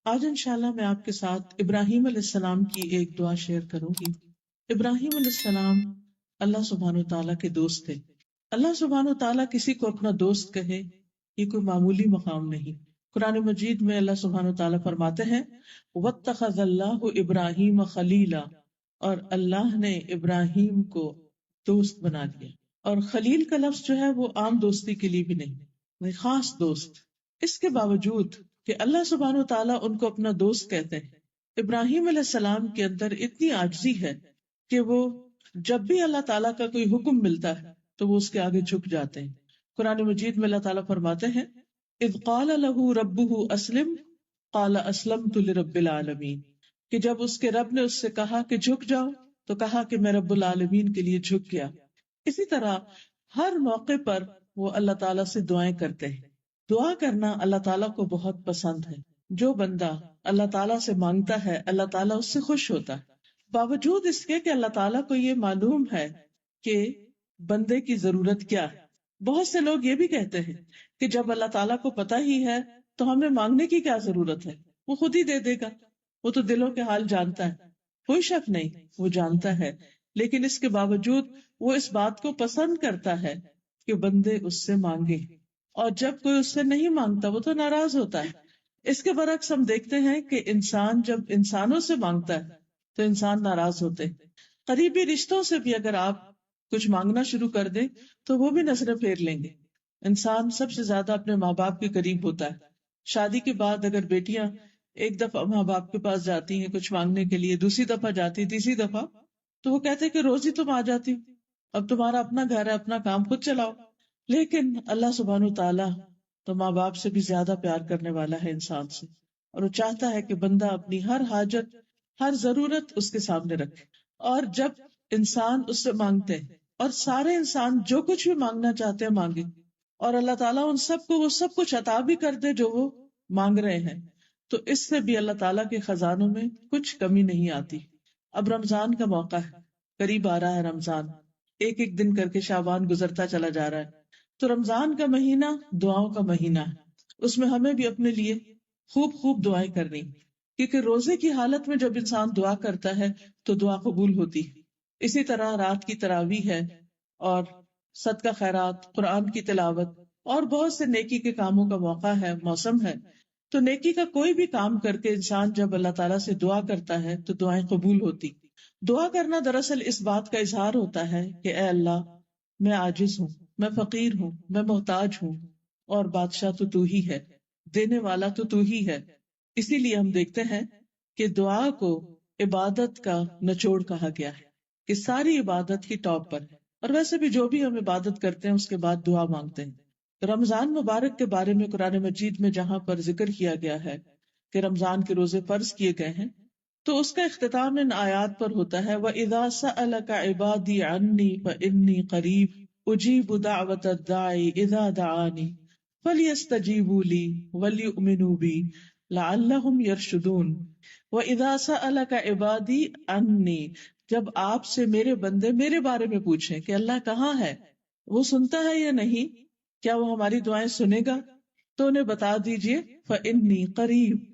آج انشاءاللہ میں آپ کے ساتھ ابراہیم علیہ السلام کی ایک دعا شیئر کروں گی۔ ابراہیم علیہ السلام اللہ سبحانہ وتعالیٰ کے دوست تھے۔ اللہ سبحانہ وتعالیٰ کسی کو اپنا دوست کہے یہ کوئی معمولی مقام نہیں۔ قرآن مجید میں اللہ سبحانہ وتعالیٰ فرماتے ہیں وَاتَّخَذَ اللَّهُ إِبْرَاهِيمَ خَلِيلًا، اور اللہ نے ابراہیم کو دوست بنا لیا۔ اور خلیل کا لفظ جو ہے وہ عام دوستی کے لیے بھی نہیں، خاص دوست۔ اس کے باوجود کہ اللہ سبحانہ وتعالیٰ ان کو اپنا دوست کہتے ہیں، ابراہیم علیہ السلام کے اندر اتنی عاجزی ہے کہ وہ جب بھی اللہ تعالیٰ کا کوئی حکم ملتا ہے تو وہ اس کے آگے جھک جاتے ہیں۔ قرآن مجید میں اللہ تعالیٰ فرماتے ہیں اذ قال له ربه اسلم قال اسلمت لرب العالمین، کہ جب اس کے رب نے اس سے کہا کہ جھک جاؤ تو کہا کہ میں رب العالمین کے لیے جھک گیا۔ اسی طرح ہر موقع پر وہ اللہ تعالیٰ سے دعائیں کرتے ہیں۔ دعا کرنا اللہ تعالیٰ کو بہت پسند ہے۔ جو بندہ اللہ تعالیٰ سے مانگتا ہے اللہ تعالیٰ اس سے خوش ہوتا ہے، باوجود اس کے کہ اللہ تعالیٰ کو یہ معلوم ہے کہ بندے کی ضرورت کیا ہے۔ بہت سے لوگ یہ بھی کہتے ہیں کہ جب اللہ تعالیٰ کو پتہ ہی ہے تو ہمیں مانگنے کی کیا ضرورت ہے، وہ خود ہی دے دے گا، وہ تو دلوں کے حال جانتا ہے۔ کوئی شک نہیں، وہ جانتا ہے، لیکن اس کے باوجود وہ اس بات کو پسند کرتا ہے کہ بندے اس سے مانگے، اور جب کوئی اس سے نہیں مانگتا وہ تو ناراض ہوتا ہے۔ اس کے برعکس ہم دیکھتے ہیں کہ انسان جب انسانوں سے مانگتا ہے تو انسان ناراض ہوتے ہیں۔ قریبی رشتوں سے بھی اگر آپ کچھ مانگنا شروع کر دیں تو وہ بھی نظریں پھیر لیں گے۔ انسان سب سے زیادہ اپنے ماں باپ کے قریب ہوتا ہے۔ شادی کے بعد اگر بیٹیاں ایک دفعہ ماں باپ کے پاس جاتی ہیں کچھ مانگنے کے لیے، دوسری دفعہ جاتی، تیسری دفعہ، تو وہ کہتے ہیں کہ روز ہی تم آ جاتی، اب تمہارا اپنا گھر ہے، اپنا کام خود چلاؤ۔ لیکن اللہ سبحانہ تعالیٰ تو ماں باپ سے بھی زیادہ پیار کرنے والا ہے انسان سے، اور وہ چاہتا ہے کہ بندہ اپنی ہر حاجت، ہر ضرورت اس کے سامنے رکھے۔ اور جب انسان اس سے مانگتے ہیں اور سارے انسان جو کچھ بھی مانگنا چاہتے ہیں مانگے، اور اللہ تعالیٰ ان سب کو وہ سب کچھ عطا بھی کر دے جو وہ مانگ رہے ہیں، تو اس سے بھی اللہ تعالیٰ کے خزانوں میں کچھ کمی نہیں آتی۔ اب رمضان کا موقع ہے، قریب آ رہا ہے رمضان، ایک ایک دن کر کے شعبان گزرتا چلا جا رہا ہے۔ تو رمضان کا مہینہ دعاؤں کا مہینہ ہے، اس میں ہمیں بھی اپنے لیے خوب خوب دعائیں کرنی، کیونکہ روزے کی حالت میں جب انسان دعا کرتا ہے تو دعا قبول ہوتی ہے۔ اسی طرح رات کی تراویح ہے، اور صدقہ خیرات، قرآن کی تلاوت اور بہت سے نیکی کے کاموں کا موقع ہے، موسم ہے۔ تو نیکی کا کوئی بھی کام کر کے انسان جب اللہ تعالیٰ سے دعا کرتا ہے تو دعائیں قبول ہوتی۔ دعا کرنا دراصل اس بات کا اظہار ہوتا ہے کہ اے اللہ، میں عاجز ہوں، میں فقیر ہوں، میں محتاج ہوں، اور بادشاہ تو ہی ہے، دینے والا تو ہی ہے۔ اسی لیے ہم دیکھتے ہیں کہ دعا کو عبادت کا نچوڑ کہا گیا ہے، کہ ساری عبادت کی ٹاپ پر ہے۔ اور ویسے بھی جو بھی ہم عبادت کرتے ہیں اس کے بعد دعا مانگتے ہیں۔ رمضان مبارک کے بارے میں قرآن مجید میں جہاں پر ذکر کیا گیا ہے کہ رمضان کے روزے فرض کیے گئے ہیں، تو اس کا اختتام ان آیات پر ہوتا ہے وَإِذَا سَأَلَكَ عِبَادِي عَنِّي فَإِنِّي قَرِيبٌ أُجِيبُ دَعْوَةَ الدَّاعِ إِذَا دَعَانِ فَلْيَسْتَجِيبُوا لِي وَلْيُؤْمِنُوا بِي لَعَلَّهُمْ يَرْشُدُونَ۔ وَإِذَا سَأَلَكَ عِبَادِي عَنِّي، جب آپ سے میرے بندے میرے بارے میں پوچھیں کہ اللہ کہاں ہے، وہ سنتا ہے یا نہیں، کیا وہ ہماری دعائیں سنے گا، تو انہیں بتا دیجئے فَإِنِّي قَرِيبٌ،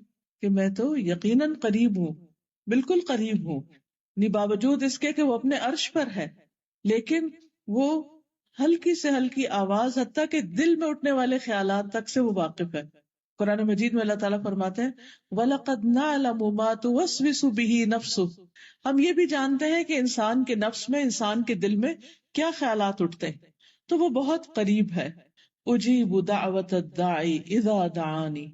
کہ میں تو یقیناً قریب ہوں، بالکل قریب ہوں۔ یعنی باوجود اس کے کہ وہ اپنے عرش پر ہے، لیکن وہ ہلکی سے ہلکی آواز حتیٰ کہ دل میں اٹھنے والے خیالات تک سے وہ واقف ہے۔ قرآن مجید میں اللہ تعالیٰ فرماتے ہیں وَلَقَدْ نَعْلَمُ مَا تُوَسْوِسُ بِهِ نَفْسُهُ، ہم یہ بھی جانتے ہیں کہ انسان کے نفس میں، انسان کے دل میں کیا خیالات اٹھتے ہیں، تو وہ بہت قریب ہے۔ اجیب دعوت الداعی اذا دعانی،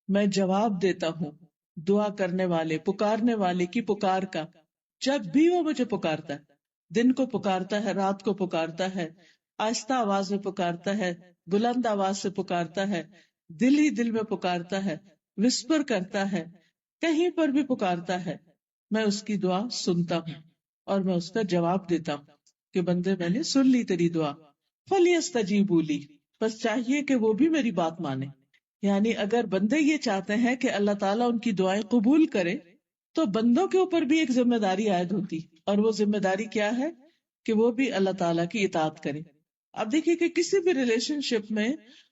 میں جواب دیتا ہوں دعا کرنے والے، پکارنے والے کی پکار کا جب بھی وہ مجھے پکارتا ہے۔ دن کو پکارتا ہے، رات کو پکارتا ہے، آہستہ آواز میں پکارتا ہے، بلند آواز سے پکارتا ہے، دل ہی دل میں پکارتا ہے، وسپر کرتا ہے، کہیں پر بھی پکارتا ہے۔ میں اس کی دعا سنتا ہوں اور میں اس کا جواب دیتا ہوں کہ بندے میں نے سن لی تیری دعا، فَلْيَسْتَجِيبُوا لِي، بس چاہیے کہ وہ بھی میری بات مانے۔ یعنی اگر بندے یہ چاہتے ہیں کہ اللہ تعالیٰ ان کی دعائیں قبول کرے تو بندوں کے اوپر بھی ایک ذمہ داری عائد ہوتی، اور وہ ذمہ داری کیا ہے کہ وہ بھی اللہ تعالیٰ کی اطاعت کرے۔ اب دیکھیے کہ کسی بھی ریلیشن شپ میں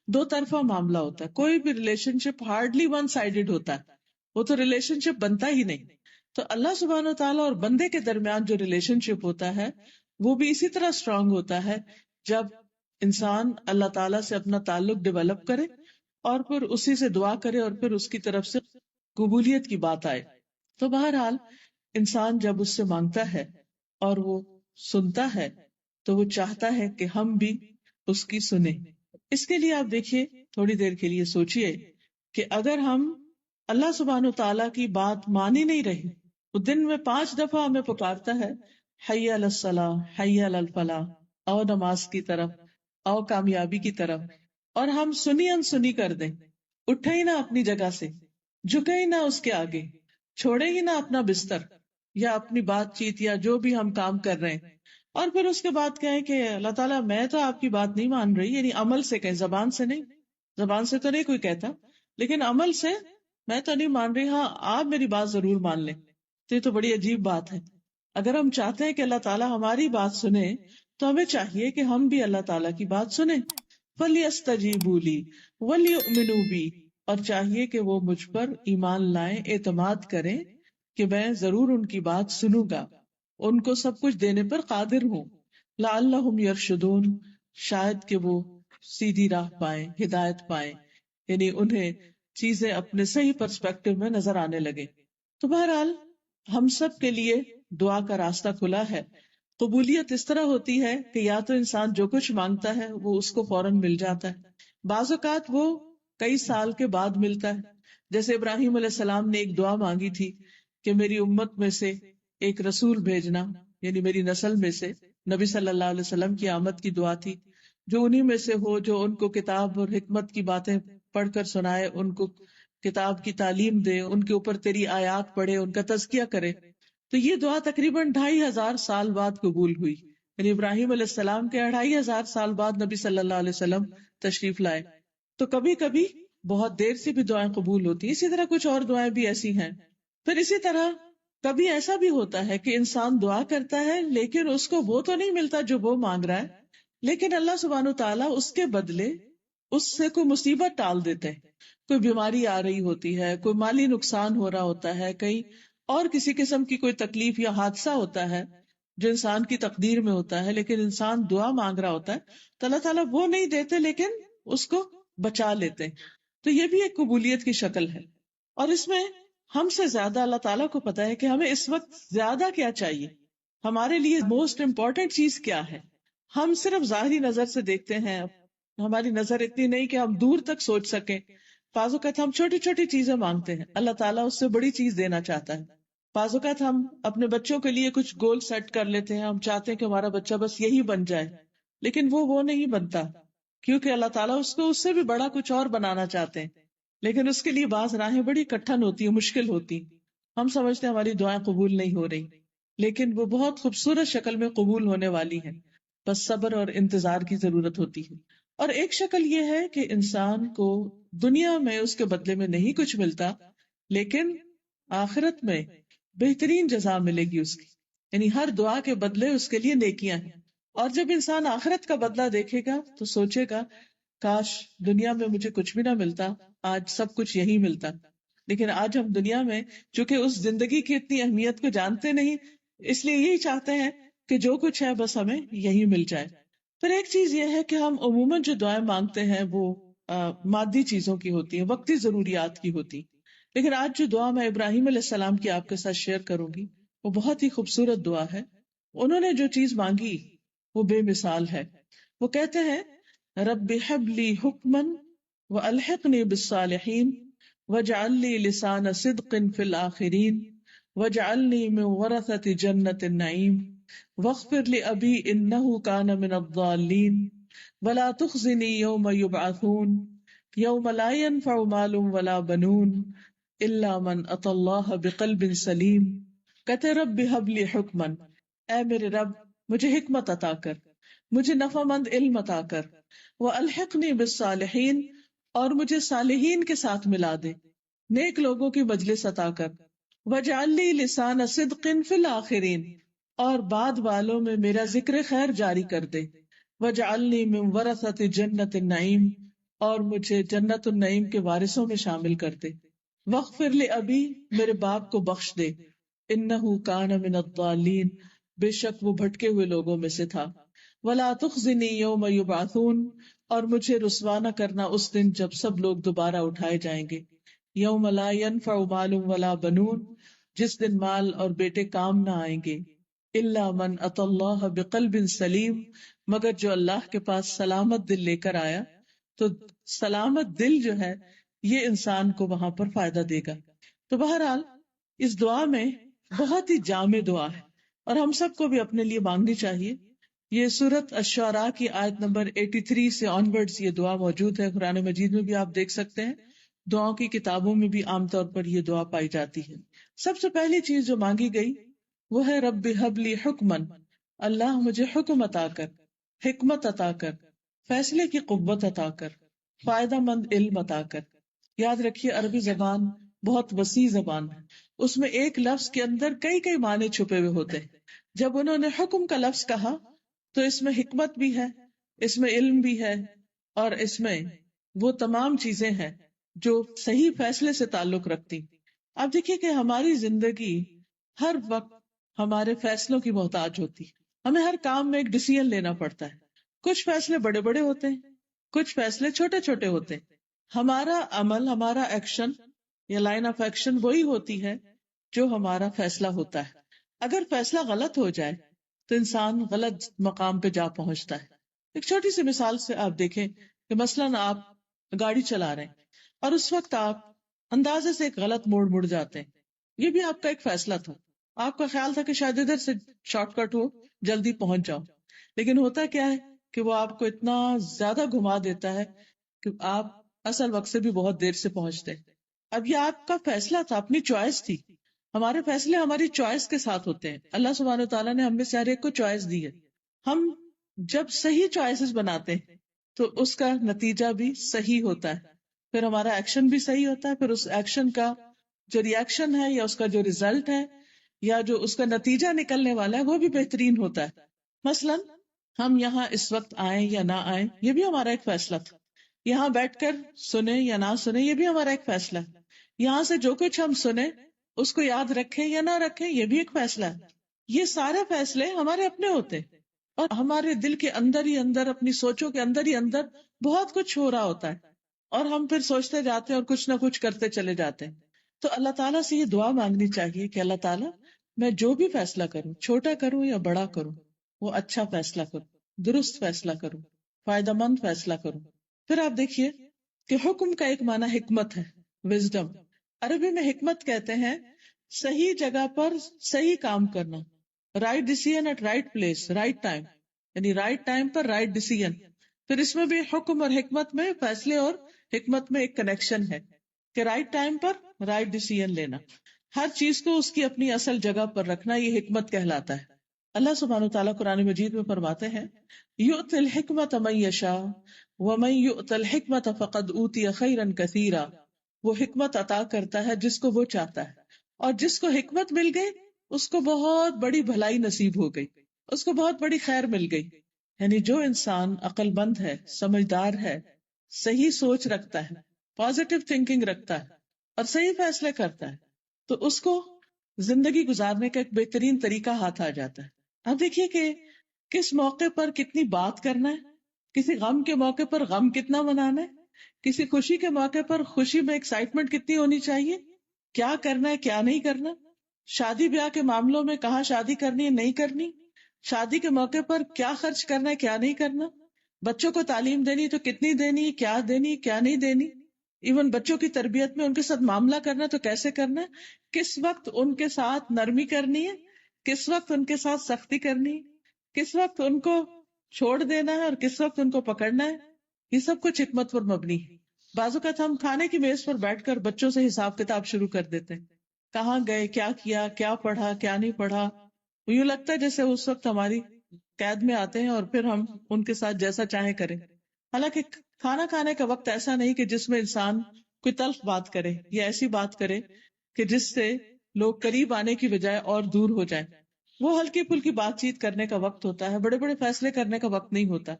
دو طرفہ معاملہ ہوتا ہے، کوئی بھی ریلیشن شپ ہارڈلی ون سائیڈڈ ہوتا ہے، وہ تو ریلیشن شپ بنتا ہی نہیں. تو اللہ سبحانہ و تعالیٰ اور بندے کے درمیان جو ریلیشن شپ ہوتا ہے وہ بھی اسی طرح اسٹرانگ ہوتا ہے جب انسان اللہ تعالیٰ سے اپنا تعلق ڈیولپ کرے اور پھر اسی سے دعا کرے اور پھر اس کی طرف سے قبولیت کی بات آئے. تو بہرحال انسان جب اس سے مانگتا ہے اور وہ سنتا ہے تو وہ چاہتا ہے کہ ہم بھی اس کی سنیں. اس کے لیے آپ دیکھیے، تھوڑی دیر کے لیے سوچئے کہ اگر ہم اللہ سبحانہ و تعالیٰ کی بات مان ہی نہیں رہی، وہ دن میں 5 دفعہ ہمیں پکارتا ہے حی علی الصلاح، حی علی الفلاح، آؤ نماز کی طرف، آؤ کامیابی کی طرف، اور ہم سنی انسنی کر دیں، اٹھے ہی نہ اپنی جگہ سے، جھکے ہی نہ اس کے آگے، چھوڑے ہی نہ اپنا بستر یا اپنی بات چیت یا جو بھی ہم کام کر رہے ہیں، اور پھر اس کے بعد کہیں کہ اللہ تعالیٰ میں تو آپ کی بات نہیں مان رہی، یعنی عمل سے کہیں، زبان سے نہیں. زبان سے تو نہیں کوئی کہتا، لیکن عمل سے میں تو نہیں مان رہی، ہاں آپ میری بات ضرور مان لیں. تو یہ تو بڑی عجیب بات ہے. اگر ہم چاہتے ہیں کہ اللہ تعالیٰ ہماری بات سنے تو ہمیں چاہیے کہ ہم بھی اللہ تعالیٰ کی بات سنیں. فَلْيَسْتَجِيبُوا لِي وَلْيُؤْمِنُوا بِي، اور چاہیے کہ وہ مجھ پر ایمان لائیں، اعتماد کریں کہ میں ضرور ان کی بات سنوں گا، ان کو سب کچھ دینے پر قادر ہوں. لعلہم یرشدون، شاید کہ وہ سیدھی راہ پائیں، ہدایت پائیں، یعنی انہیں چیزیں اپنے صحیح پرسپیکٹو میں نظر آنے لگے. تو بہرحال ہم سب کے لیے دعا کا راستہ کھلا ہے. قبولیت اس طرح ہوتی ہے کہ یا تو انسان جو کچھ مانگتا ہے وہ اس کو فوراً مل جاتا ہے، بعض اوقات وہ کئی سال کے بعد ملتا ہے. جیسے ابراہیم علیہ السلام نے ایک دعا مانگی تھی کہ میری امت میں سے ایک رسول بھیجنا، یعنی میری نسل میں سے نبی صلی اللہ علیہ وسلم کی آمد کی دعا تھی، جو انہی میں سے ہو جو ان کو کتاب اور حکمت کی باتیں پڑھ کر سنائے، ان کو کتاب کی تعلیم دے، ان کے اوپر تیری آیات پڑھے، ان کا تزکیہ کرے. تو یہ دعا تقریباً 2500 سال بعد قبول ہوئی، یعنی ابراہیم علیہ السلام کے 2500 سال بعد نبی صلی اللہ علیہ وسلم تشریف لائے. تو کبھی کبھی بہت دیر سے بھی دعائیں قبول ہوتی ہیں. اسی طرح کچھ اور دعائیں بھی ایسی ہیں. پھر اسی طرح کبھی ایسا بھی ہوتا ہے کہ انسان دعا کرتا ہے لیکن اس کو وہ تو نہیں ملتا جو وہ مانگ رہا ہے، لیکن اللہ سبحانہ و تعالیٰ اس کے بدلے اس سے کوئی مصیبت ٹال دیتے ہیں. کوئی بیماری آ رہی ہوتی ہے، کوئی مالی نقصان ہو رہا ہوتا ہے، کہیں اور کسی قسم کی کوئی تکلیف یا حادثہ ہوتا ہے جو انسان کی تقدیر میں ہوتا ہے، لیکن انسان دعا مانگ رہا ہوتا ہے تو اللہ تعالیٰ وہ نہیں دیتے لیکن اس کو بچا لیتے ہیں. تو یہ بھی ایک قبولیت کی شکل ہے. اور اس میں ہم سے زیادہ اللہ تعالیٰ کو پتا ہے کہ ہمیں اس وقت زیادہ کیا چاہیے، ہمارے لیے موسٹ امپورٹنٹ چیز کیا ہے. ہم صرف ظاہری نظر سے دیکھتے ہیں، ہماری نظر اتنی نہیں کہ ہم دور تک سوچ سکیں. بعض اوقات ہم چھوٹی چھوٹی چیزیں مانگتے ہیں، اللہ تعالیٰ اس سے بڑی چیز دینا چاہتا ہے. بعض اوقات ہم اپنے بچوں کے لیے کچھ گول سیٹ کر لیتے ہیں، ہم چاہتے ہیں کہ ہمارا بچہ بس یہی بن جائے، لیکن وہ نہیں بنتا، کیونکہ اللہ تعالیٰ اس کو اس سے بھی بڑا کچھ اور بنانا چاہتے ہیں. لیکن اس کے لیے بعض راہیں بڑی کٹھن ہوتی ہیں، مشکل ہوتی. ہم سمجھتے ہیں ہماری دعائیں قبول نہیں ہو رہی، لیکن وہ بہت خوبصورت شکل میں قبول ہونے والی ہیں، بس صبر اور انتظار کی ضرورت ہوتی ہے. اور ایک شکل یہ ہے کہ انسان کو دنیا میں اس کے بدلے میں نہیں کچھ ملتا، لیکن آخرت میں بہترین جزا ملے گی اس کی، یعنی ہر دعا کے بدلے اس کے لیے نیکیاں ہیں. اور جب انسان آخرت کا بدلہ دیکھے گا تو سوچے گا کاش دنیا میں مجھے کچھ بھی نہ ملتا، آج سب کچھ یہی ملتا. لیکن آج ہم دنیا میں چونکہ اس زندگی کی اتنی اہمیت کو جانتے نہیں، اس لیے یہی چاہتے ہیں کہ جو کچھ ہے بس ہمیں یہی مل جائے. پھر ایک چیز یہ ہے کہ ہم عموماً جو دعائیں مانگتے ہیں وہ مادی چیزوں کی ہوتی ہیں، وقتی ضروریات کی ہوتی. لیکن آج جو دعا میں ابراہیم علیہ السلام کی آپ کے ساتھ شیئر کروں گی وہ بہت ہی خوبصورت دعا ہے. انہوں نے جو چیز مانگی وہ بے مثال ہے. وہ کہتے ہیں رب ہب لی حکما والحقنی بالصالحین واجعل لی لسان صدق فی الآخرین واجعلنی من ورثۃ جنۃ النعیم واغفر لأبی انہ کان من الضالین ولا تخزنی یوم یبعثون یوم لا ينفع مال ولا بنون الا من اتى اللہ بقلب سلیم. کہتے رب ہب لی حکما، اے میرے رب مجھے حکمت عطا کر، مجھے نفع مند علم عطا کر، والحقنی بالصالحین، اور مجھے صالحین کے ساتھ ملا دے، نیک لوگوں کی مجلس عطا کر، واجعل لی لسان صدق فی الآخرین، اور بعد والوں میں میرا ذکر خیر جاری کر دے، واجعلنی من ورثۃ جنۃ النعیم، اور مجھے جنت النعیم کے وارثوں میں شامل کر دے. وغفر لأبی، میرے باپ کو بخش دے، انہ کان من الضالین، بے شک وہ بھٹکے ہوئے لوگوں میں سے تھا، ولا تخزنی یوم یبعثون، اور مجھے رسوا نہ کرنا اس دن جب سب لوگ دوبارہ اٹھائے جائیں گے، یوم لا ینفع مال ولا بنون، جس دن مال اور بیٹے کام نہ آئیں گے، الا من اتی اللہ بقلب سلیم، مگر جو اللہ کے پاس سلامت دل لے کر آیا، تو سلامت دل جو ہے یہ انسان کو وہاں پر فائدہ دے گا۔ تو بہرحال اس دعا میں بہت ہی جامع دعا ہے اور ہم سب کو بھی اپنے لیے مانگنی چاہیے۔ یہ سورت الشعراء کی آیت نمبر 83 سے آنورڈز یہ دعا موجود ہے، قرآن مجید میں بھی آپ دیکھ سکتے ہیں، دعاؤں کی کتابوں میں بھی عام طور پر یہ دعا پائی جاتی ہے۔ سب سے پہلی چیز جو مانگی گئی وہ ہے رب ہب لی حکمن، اللہ مجھے حکم عطا کر، حکمت عطا کر، فیصلے کی قوت عطا کر، فائدہ مند علم عطا کر۔ یاد رکھیے عربی زبان بہت وسیع زبان ہے، اس میں ایک لفظ کے اندر کئی کئی معنی چھپے ہوئے ہوتے ہیں۔ جب انہوں نے حکم کا لفظ کہا تو اس میں حکمت بھی ہے، اس میں علم بھی ہے، اور اس میں وہ تمام چیزیں ہیں جو صحیح فیصلے سے تعلق رکھتی۔ اب دیکھیے کہ ہماری زندگی ہر وقت ہمارے فیصلوں کی محتاج ہوتی، ہمیں ہر کام میں ایک ڈیسیژن لینا پڑتا ہے، کچھ فیصلے بڑے بڑے ہوتے ہیں، کچھ فیصلے چھوٹے چھوٹے ہوتے ہیں۔ ہمارا عمل، ہمارا ایکشن یا لائن آف ایکشن وہی ہوتی ہے جو ہمارا فیصلہ ہوتا ہے۔ اگر فیصلہ غلط ہو جائے تو انسان غلط مقام پہ جا پہنچتا ہے۔ ایک چھوٹی سی مثال سے آپ دیکھیں کہ مثلاً آپ گاڑی چلا رہے ہیں اور اس وقت آپ اندازے سے ایک غلط موڑ مڑ جاتے ہیں، یہ بھی آپ کا ایک فیصلہ تھا، آپ کا خیال تھا کہ شاید ادھر سے شارٹ کٹ ہو، جلدی پہنچ جاؤ، لیکن ہوتا کیا ہے کہ وہ آپ کو اتنا زیادہ گھما دیتا ہے کہ آپ اصل وقت سے بھی بہت دیر سے پہنچتے ہیں۔ اب یہ آپ کا فیصلہ تھا، اپنی چوائس تھی، ہمارے فیصلے ہماری چوائس کے ساتھ ہوتے ہیں۔ اللہ سبحانہ وتعالیٰ نے ہم میں سے ہر ایک کو چوائس دی ہے، ہم جب صحیح چوائسز بناتے ہیں تو اس کا نتیجہ بھی صحیح ہوتا ہے، پھر ہمارا ایکشن بھی صحیح ہوتا ہے، پھر اس ایکشن کا جو ری ایکشن ہے یا اس کا جو ریزلٹ ہے یا جو اس کا نتیجہ نکلنے والا ہے وہ بھی بہترین ہوتا ہے۔ مثلاً ہم یہاں اس وقت آئیں یا نہ آئیں یہ بھی ہمارا ایک فیصلہ تھا، یہاں بیٹھ کر سنیں یا نہ سنیں یہ بھی ہمارا ایک فیصلہ ہے، یہاں سے جو کچھ ہم سنیں اس کو یاد رکھیں یا نہ رکھیں یہ بھی ایک فیصلہ ہے۔ یہ سارے فیصلے ہمارے اپنے ہوتے ہیں اور ہمارے دل کے اندر ہی اندر، اپنی سوچوں کے اندر ہی اندر بہت کچھ ہو رہا ہوتا ہے اور ہم پھر سوچتے جاتے ہیں اور کچھ نہ کچھ کرتے چلے جاتے ہیں۔ تو اللہ تعالیٰ سے یہ دعا مانگنی چاہیے کہ اللہ تعالیٰ میں جو بھی فیصلہ کروں، چھوٹا کروں یا بڑا کروں، وہ اچھا فیصلہ کروں، درست فیصلہ کروں، فائدہ مند فیصلہ کروں۔ پھر آپ دیکھیے کہ حکم کا ایک معنی حکمت ہے، وزڈم۔ عربی میں حکمت کہتے ہیں صحیح جگہ پر صحیح کام کرنا، right decision at right place right time, یعنی رائٹ ٹائم پر رائٹ ڈیسیژن۔ پھر اس میں بھی حکم اور حکمت میں، فیصلے اور حکمت میں ایک کنیکشن ہے کہ رائٹ ٹائم پر رائٹ ڈیسیژن لینا، ہر چیز کو اس کی اپنی اصل جگہ پر رکھنا، یہ حکمت کہلاتا ہے۔ اللہ سبحانہ وتعالیٰ قرآن مجید میں فرماتے ہیں یؤتی الحکمت من یشاء ومن یؤت الحکمت فقد اوتی خیرا کثیرا، وہ حکمت عطا کرتا ہے جس کو وہ چاہتا ہے، اور جس کو حکمت مل گئی اس کو بہت بڑی بھلائی نصیب ہو گئی، اس کو بہت بڑی خیر مل گئی۔ یعنی جو انسان عقل مند ہے، سمجھدار ہے، صحیح سوچ رکھتا ہے، پازیٹو تھنکنگ رکھتا ہے اور صحیح فیصلے کرتا ہے تو اس کو زندگی گزارنے کا ایک بہترین طریقہ ہاتھ آ جاتا ہے۔ اب دیکھیے کہ کس موقع پر کتنی بات کرنا ہے، کسی غم کے موقع پر غم کتنا منانا ہے، کسی خوشی کے موقع پر خوشی میں ایکسائٹمنٹ کتنی ہونی چاہیے، کیا کرنا ہے کیا نہیں کرنا، شادی بیاہ کے معاملوں میں کہاں شادی کرنی ہے نہیں کرنی، شادی کے موقع پر کیا خرچ کرنا ہے کیا نہیں کرنا، بچوں کو تعلیم دینی تو کتنی دینی، کیا دینی کیا نہیں دینی، ایون بچوں کی تربیت میں ان کے ساتھ معاملہ کرنا تو کیسے کرنا ہے، کس وقت ان کے ساتھ نرمی کرنی ہے، کس وقت ان کے ساتھ سختی کرنی ہے، کس وقت ان کو چھوڑ دینا ہے اور کس وقت ان کو پکڑنا ہے، یہ سب کچھ حکمت پر مبنی ہے۔ بعض اوقات ہم کھانے کی میز پر بیٹھ کر بچوں سے حساب کتاب شروع کر دیتے ہیں، کہاں گئے، کیا کیا، کیا پڑھا کیا نہیں پڑھا، یوں لگتا ہے جیسے اس وقت ہماری قید میں آتے ہیں اور پھر ہم ان کے ساتھ جیسا چاہیں کریں۔ حالانکہ کھانا کھانے کا وقت ایسا نہیں کہ جس میں انسان کوئی تلخ بات کرے یا ایسی بات کرے کہ جس سے لوگ قریب آنے کی بجائے اور دور ہو جائیں، وہ ہلکی پھلکی بات چیت کرنے کا وقت ہوتا ہے، بڑے بڑے فیصلے کرنے کا وقت نہیں ہوتا۔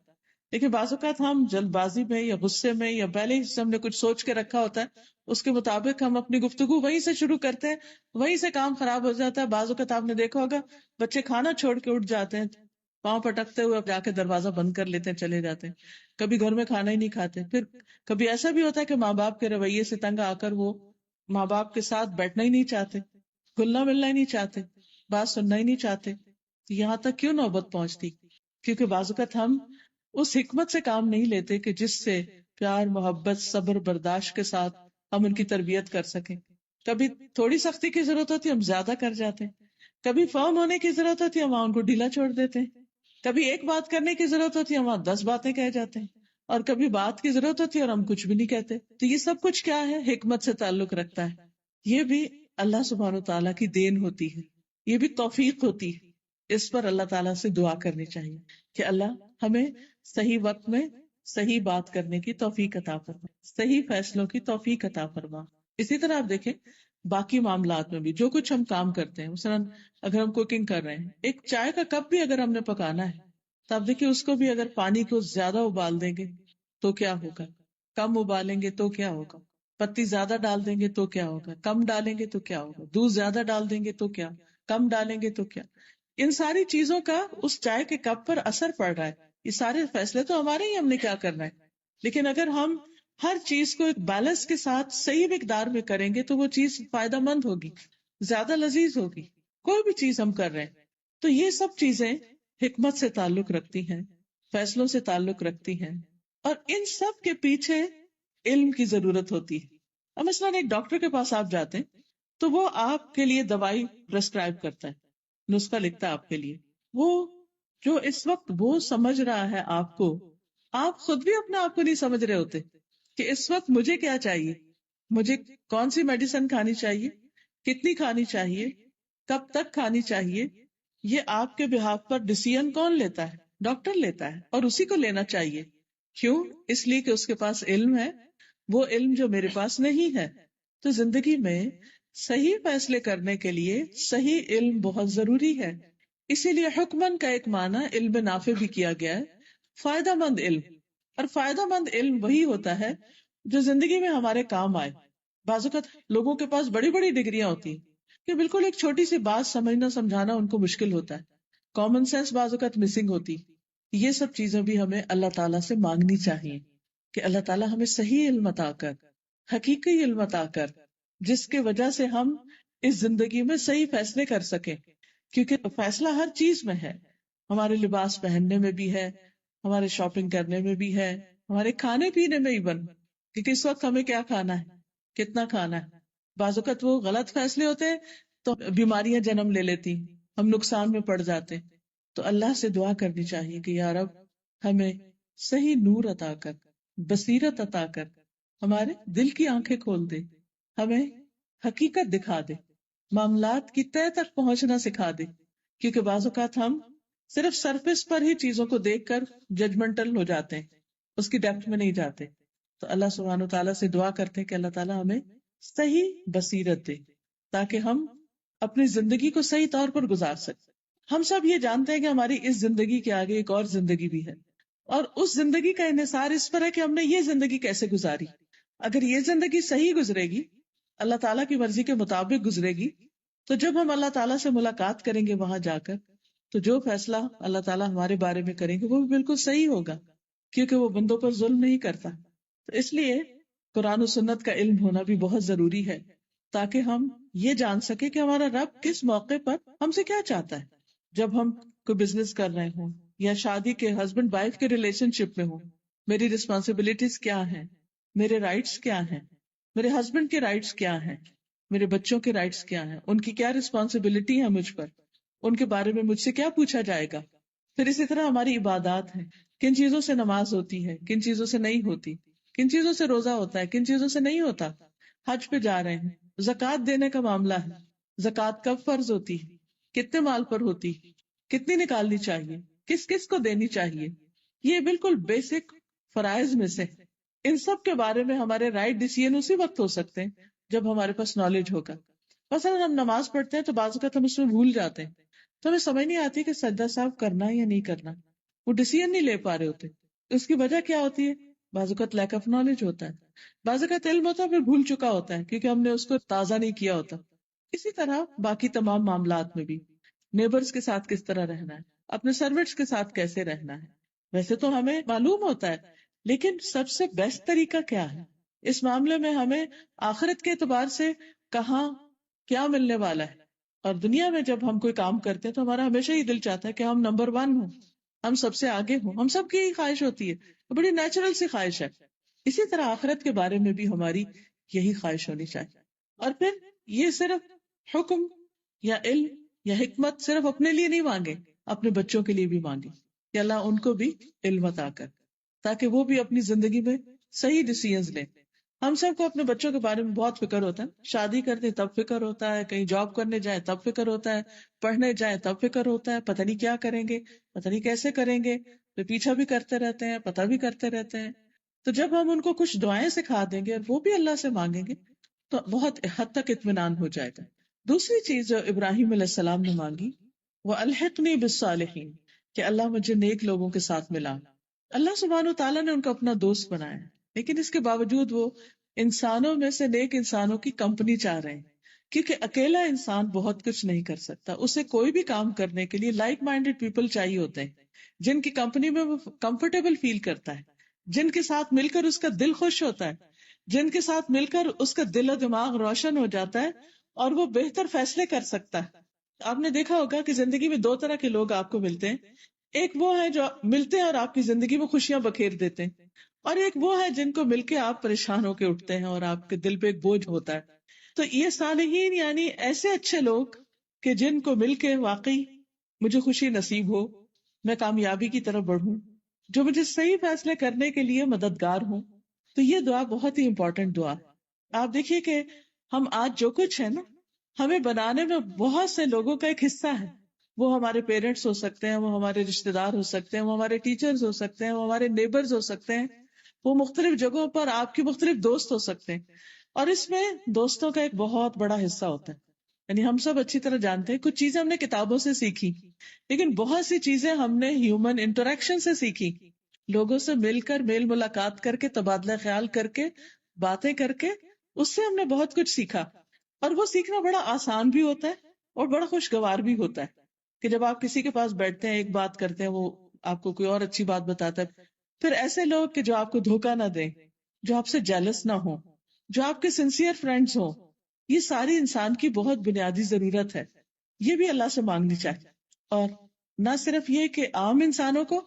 دیکھیں بعض اوقات ہم جلد بازی میں یا غصے میں یا پہلے ہی سے ہم نے کچھ سوچ کے رکھا ہوتا ہے، اس کے مطابق ہم اپنی گفتگو وہیں سے شروع کرتے ہیں، وہیں سے کام خراب ہو جاتا ہے. بعض اوقات آپ نے دیکھا ہوگا بچے کھانا چھوڑ کے اٹھ جاتے ہیں، پاؤں پٹکتے ہوئے جا کے دروازہ بند کر لیتے ہیں، چلے جاتے ہیں. کبھی گھر میں کھانا ہی نہیں کھاتے. پھر کبھی ایسا بھی ہوتا ہے کہ ماں باپ کے رویے سے تنگ آ کر وہ ماں باپ کے ساتھ بیٹھنا ہی نہیں چاہتے، گلنا ملنا ہی نہیں چاہتے، بات سننا ہی نہیں چاہتے. یہاں تک کیوں نوبت پہنچتی؟ کیونکہ بعض اوقات ہم اس حکمت سے کام نہیں لیتے کہ جس سے پیار، محبت، صبر، برداشت کے ساتھ ہم ان کی تربیت کر سکیں. کبھی تھوڑی سختی کی ضرورت ہوتی ہے، ہم زیادہ کر جاتے ہیں. کبھی فرم ہونے کی ضرورت ہوتی ہے، ہم ان کو ڈھیلا چھوڑ دیتے ہیں. کبھی ایک بات کرنے کی ضرورت ہوتی ہے، ہم وہاں 10 باتیں کہہ جاتے ہیں. اور کبھی بات کی ضرورت ہوتی ہے اور ہم کچھ بھی نہیں کہتے. تو یہ سب کچھ کیا ہے؟ حکمت سے تعلق رکھتا ہے. یہ بھی اللہ سبحانہ و تعالیٰ کی دین ہوتی ہے، یہ بھی توفیق ہوتی ہے. اس پر اللہ تعالیٰ سے دعا کرنی چاہیے کہ اللہ ہمیں صحیح وقت میں صحیح بات کرنے کی توفیق عطا فرما، صحیح فیصلوں کی توفیق عطا فرما. اسی طرح آپ دیکھیں باقی معاملات میں بھی جو کچھ ہم کام کرتے ہیں، مثلاً اگر ہم کوکنگ کر رہے ہیں، ایک چائے کا کپ بھی اگر ہم نے پکانا ہے تو آپ دیکھیں اس کو بھی اگر پانی کو زیادہ ابال دیں گے تو کیا ہوگا، کم ابالیں گے تو کیا ہوگا، پتی زیادہ ڈال دیں گے تو کیا ہوگا، کم ڈالیں گے تو کیا ہوگا، دودھ زیادہ ڈال دیں گے تو کیا، کم ڈالیں گے تو کیا. ان ساری چیزوں کا اس چائے کے کپ پر اثر پڑ رہا ہے. یہ سارے فیصلے تو ہمارے ہی، ہم نے کیا کرنا ہے. لیکن اگر ہم ہر چیز کو ایک بیلنس کے ساتھ صحیح مقدار میں کریں گے تو وہ چیز فائدہ مند ہوگی، زیادہ لذیذ ہوگی. کوئی بھی چیز ہم کر رہے ہیں تو یہ سب چیزیں حکمت سے تعلق رکھتی ہیں، فیصلوں سے تعلق رکھتی ہیں، اور ان سب کے پیچھے علم کی ضرورت ہوتی ہے. اب مثلاً ایک ڈاکٹر کے پاس آپ جاتے ہیں تو وہ آپ کے لیے دوائی پرسکرائب کرتا ہے، نسخہ لکھتا ہے آپ کے لیے. وہ جو اس وقت وہ سمجھ رہا ہے آپ کو، آپ خود بھی اپنے آپ کو نہیں سمجھ رہے ہوتے کہ اس وقت مجھے کیا چاہیے، مجھے کون سی میڈیسن کھانی چاہیے، کتنی کھانی چاہیے، کب تک کھانی چاہیے. یہ آپ کے بہاف پر ڈیسیژن کون لیتا ہے؟ ڈاکٹر لیتا ہے، اور اسی کو لینا چاہیے. کیوں؟ اس لیے کہ اس کے پاس علم ہے، وہ علم جو میرے پاس نہیں ہے. تو زندگی میں صحیح فیصلے کرنے کے لیے صحیح علم بہت ضروری ہے. اسی لیے حکمن کا ایک معنی علم نافع بھی کیا گیا ہے، فائدہ مند علم. اور فائدہ مند علم وہی ہوتا ہے جو زندگی میں ہمارے کام آئے. بعض اوقات لوگوں کے پاس بڑی بڑی ڈگریاں ہوتی ہیں کہ بالکل ایک چھوٹی سی بات سمجھنا سمجھانا ان کو مشکل ہوتا ہے، کامن سینس بعض اوقات مسنگ ہوتی. یہ سب چیزیں بھی ہمیں اللہ تعالیٰ سے مانگنی چاہیے کہ اللہ تعالیٰ ہمیں صحیح علم عطا کر، حقیقی علم عطا کر، جس کی وجہ سے ہم اس زندگی میں صحیح فیصلے کر سکیں. کیونکہ فیصلہ ہر چیز میں ہے، ہمارے لباس پہننے میں بھی ہے، ہمارے شاپنگ کرنے میں بھی ہے، ہمارے کھانے پینے میں ایون کہ کس وقت ہمیں کیا کھانا ہے، کتنا کھانا ہے. بعض اوقات وہ غلط فیصلے ہوتے ہیں تو بیماریاں جنم لے لیتی، ہم نقصان میں پڑ جاتے. تو اللہ سے دعا کرنی چاہیے کہ یا رب ہمیں صحیح نور عطا کر، بصیرت عطا کر، ہمارے دل کی آنکھیں کھول دے، ہمیں حقیقت دکھا دے، معاملات کی تہہ تک پہنچنا سکھا دے. کیونکہ بعض اوقات ہم صرف سرفیس پر ہی چیزوں کو دیکھ کر ججمنٹل ہو جاتے ہیں، اس کی ڈیپتھ میں نہیں جاتے. تو اللہ سبحانہ وتعالیٰ سے دعا کرتے ہیں کہ اللہ تعالیٰ ہمیں صحیح بصیرت دے تاکہ ہم اپنی زندگی کو صحیح طور پر گزار سکیں. ہم سب یہ جانتے ہیں کہ ہماری اس زندگی کے آگے ایک اور زندگی بھی ہے، اور اس زندگی کا انحصار اس پر ہے کہ ہم نے یہ زندگی کیسے گزاری. اگر یہ زندگی صحیح گزرے گی، اللہ تعالیٰ کی مرضی کے مطابق گزرے گی، تو جب ہم اللہ تعالیٰ سے ملاقات کریں گے وہاں جا کر، تو جو فیصلہ اللہ تعالیٰ ہمارے بارے میں کریں گے وہ بھی بالکل صحیح ہوگا، کیونکہ وہ بندوں پر ظلم نہیں کرتا. تو اس لیے قرآن و سنت کا علم ہونا بھی بہت ضروری ہے تاکہ ہم یہ جان سکیں کہ ہمارا رب کس موقع پر ہم سے کیا چاہتا ہے. جب ہم کوئی بزنس کر رہے ہوں یا شادی کے ہسبینڈ وائف کے ریلیشن شپ میں ہوں، میری رسپانسبلٹیز کیا ہیں، میرے رائٹس کیا ہیں، میرے ہسبینڈ کے رائٹس کیا ہیں، میرے بچوں کے رائٹس کیا ہیں، ان کی کیا رسپانسبلٹی ہے مجھ پر، ان کے بارے میں مجھ سے کیا پوچھا جائے گا. پھر اسی طرح ہماری عبادات ہیں، کن چیزوں سے نماز ہوتی ہے، کن چیزوں سے نہیں ہوتی، کن چیزوں سے روزہ ہوتا ہے، کن چیزوں سے نہیں ہوتا. حج پہ جا رہے ہیں، زکوٰۃ دینے کا معاملہ ہے، زکوٰۃ کب فرض ہوتی ہے، کتنے مال پر ہوتی، کتنی نکالنی چاہیے، کس کس کو دینی چاہیے. یہ بالکل بیسک فرائض میں سے. ان سب کے بارے میں ہمارے رائٹ ڈیسیژن اسی وقت ہو سکتے ہیں جب ہمارے پاس نالج ہوگا. مثلا ہم نماز پڑھتے ہیں تو بعض اوقات ہم اس میں بھول جاتے ہیں، تو ہمیں سمجھ نہیں آتی کہ سجدہ صاحب کرنا ہے یا نہیں کرنا، وہ ڈیسیژن نہیں لے پا رہے ہوتے. اس کی وجہ کیا ہوتی ہے؟ بعض اوقات لیک آف نالج ہوتا ہے، بعض اوقات علم ہوتا ہے پھر بھول چکا ہوتا ہے کیونکہ ہم نے اس کو تازہ نہیں کیا ہوتا. اسی طرح باقی تمام معاملات میں بھی نیبرز کے ساتھ کس طرح رہنا ہے، اپنے سروینٹس کے ساتھ کیسے رہنا ہے. ویسے تو ہمیں معلوم ہوتا ہے، لیکن سب سے بیسٹ طریقہ کیا ہے اس معاملے میں؟ ہمیں آخرت کے اعتبار سے کہاں کیا ملنے والا ہے. اور دنیا میں جب ہم کوئی کام کرتے ہیں تو ہمارا ہمیشہ یہ دل چاہتا ہے کہ ہم نمبر 1 ہوں، ہم سب سے آگے ہوں. ہم سب کی یہی خواہش ہوتی ہے، بڑی نیچرل سی خواہش ہے. اسی طرح آخرت کے بارے میں بھی ہماری یہی خواہش ہونی چاہیے. اور پھر یہ صرف حکم یا علم یا حکمت صرف اپنے لیے نہیں مانگے، اپنے بچوں کے لیے بھی مانگے کہ اللہ ان کو بھی علم عطا کر، تاکہ وہ بھی اپنی زندگی میں صحیح ڈیسیژنز لیں. ہم سب کو اپنے بچوں کے بارے میں بہت فکر ہوتا ہے، شادی کرتے تب فکر ہوتا ہے، کہیں جاب کرنے جائیں تب فکر ہوتا ہے، پڑھنے جائیں تب فکر ہوتا ہے، پتہ نہیں کیا کریں گے، پتہ نہیں کیسے کریں گے، پھر پیچھا بھی کرتے رہتے ہیں، پتہ بھی کرتے رہتے ہیں. تو جب ہم ان کو کچھ دعائیں سکھا دیں گے اور وہ بھی اللہ سے مانگیں گے تو بہت حد تک اطمینان ہو جائے گا. دوسری چیز جو ابراہیم علیہ السلام نے مانگی وہ الحقنی بالصالحین، کہ اللہ مجھے نیک لوگوں کے ساتھ ملا. اللہ سبحانہ و تعالیٰ نے ان کو اپنا دوست بنایا، لیکن اس کے باوجود وہ انسانوں میں سے نیک انسانوں کی کمپنی چاہ رہے ہیں، کیونکہ اکیلا انسان بہت کچھ نہیں کر سکتا. اسے کوئی بھی کام کرنے کے لیے لائک مائنڈیڈ پیپل چاہیے ہوتے ہیں، جن کی کمپنی میں وہ کمفرٹیبل فیل کرتا ہے، جن کے ساتھ مل کر اس کا دل خوش ہوتا ہے، جن کے ساتھ مل کر اس کا دل و دماغ روشن ہو جاتا ہے اور وہ بہتر فیصلے کر سکتا ہے. آپ نے دیکھا ہوگا کہ زندگی میں 2 طرح کے لوگ آپ کو ملتے ہیں. ایک وہ ہے جو ملتے ہیں اور آپ کی زندگی میں خوشیاں بکھیر دیتے ہیں، اور ایک وہ ہے جن کو مل کے آپ پریشان ہو کے اٹھتے ہیں اور آپ کے دل پہ ایک بوجھ ہوتا ہے. تو یہ صالحین یعنی ایسے اچھے لوگ کہ جن کو مل کے واقعی مجھے خوشی نصیب ہو، میں کامیابی کی طرف بڑھوں، جو مجھے صحیح فیصلے کرنے کے لیے مددگار ہوں. تو یہ دعا بہت ہی امپورٹنٹ دعا ہے. آپ دیکھیے کہ ہم آج جو کچھ ہے نا، ہمیں بنانے میں بہت سے لوگوں کا ایک حصہ ہے. وہ ہمارے پیرنٹس ہو سکتے ہیں، وہ ہمارے رشتے دار ہو سکتے ہیں، وہ ہمارے ٹیچرز ہو سکتے ہیں، وہ ہمارے نیبرز ہو سکتے ہیں، وہ مختلف جگہوں پر آپ کے مختلف دوست ہو سکتے ہیں. اور اس میں دوستوں کا ایک بہت بڑا حصہ ہوتا ہے. یعنی ہم سب اچھی طرح جانتے ہیں کچھ چیزیں ہم نے کتابوں سے سیکھی، لیکن بہت سی چیزیں ہم نے ہیومن انٹریکشن سے سیکھی، لوگوں سے مل کر، میل ملاقات کر کے، تبادلہ خیال کر کے، باتیں کر کے، اس سے ہم نے بہت کچھ سیکھا. اور وہ سیکھنا بڑا آسان بھی ہوتا ہے اور بڑا خوشگوار بھی ہوتا ہے کہ جب آپ کسی کے پاس بیٹھتے ہیں، ایک بات کرتے ہیں، وہ آپ کو کوئی اور اچھی بات بتاتا ہے. پھر ایسے لوگ کہ جو آپ کو دھوکہ نہ دیں، جو آپ سے جیلس نہ ہوں، جو آپ کے سنسیئر فرینڈز ہوں، یہ ساری انسان کی بہت بنیادی ضرورت ہے. یہ بھی اللہ سے مانگنی چاہیے. اور نہ صرف یہ کہ عام انسانوں کو،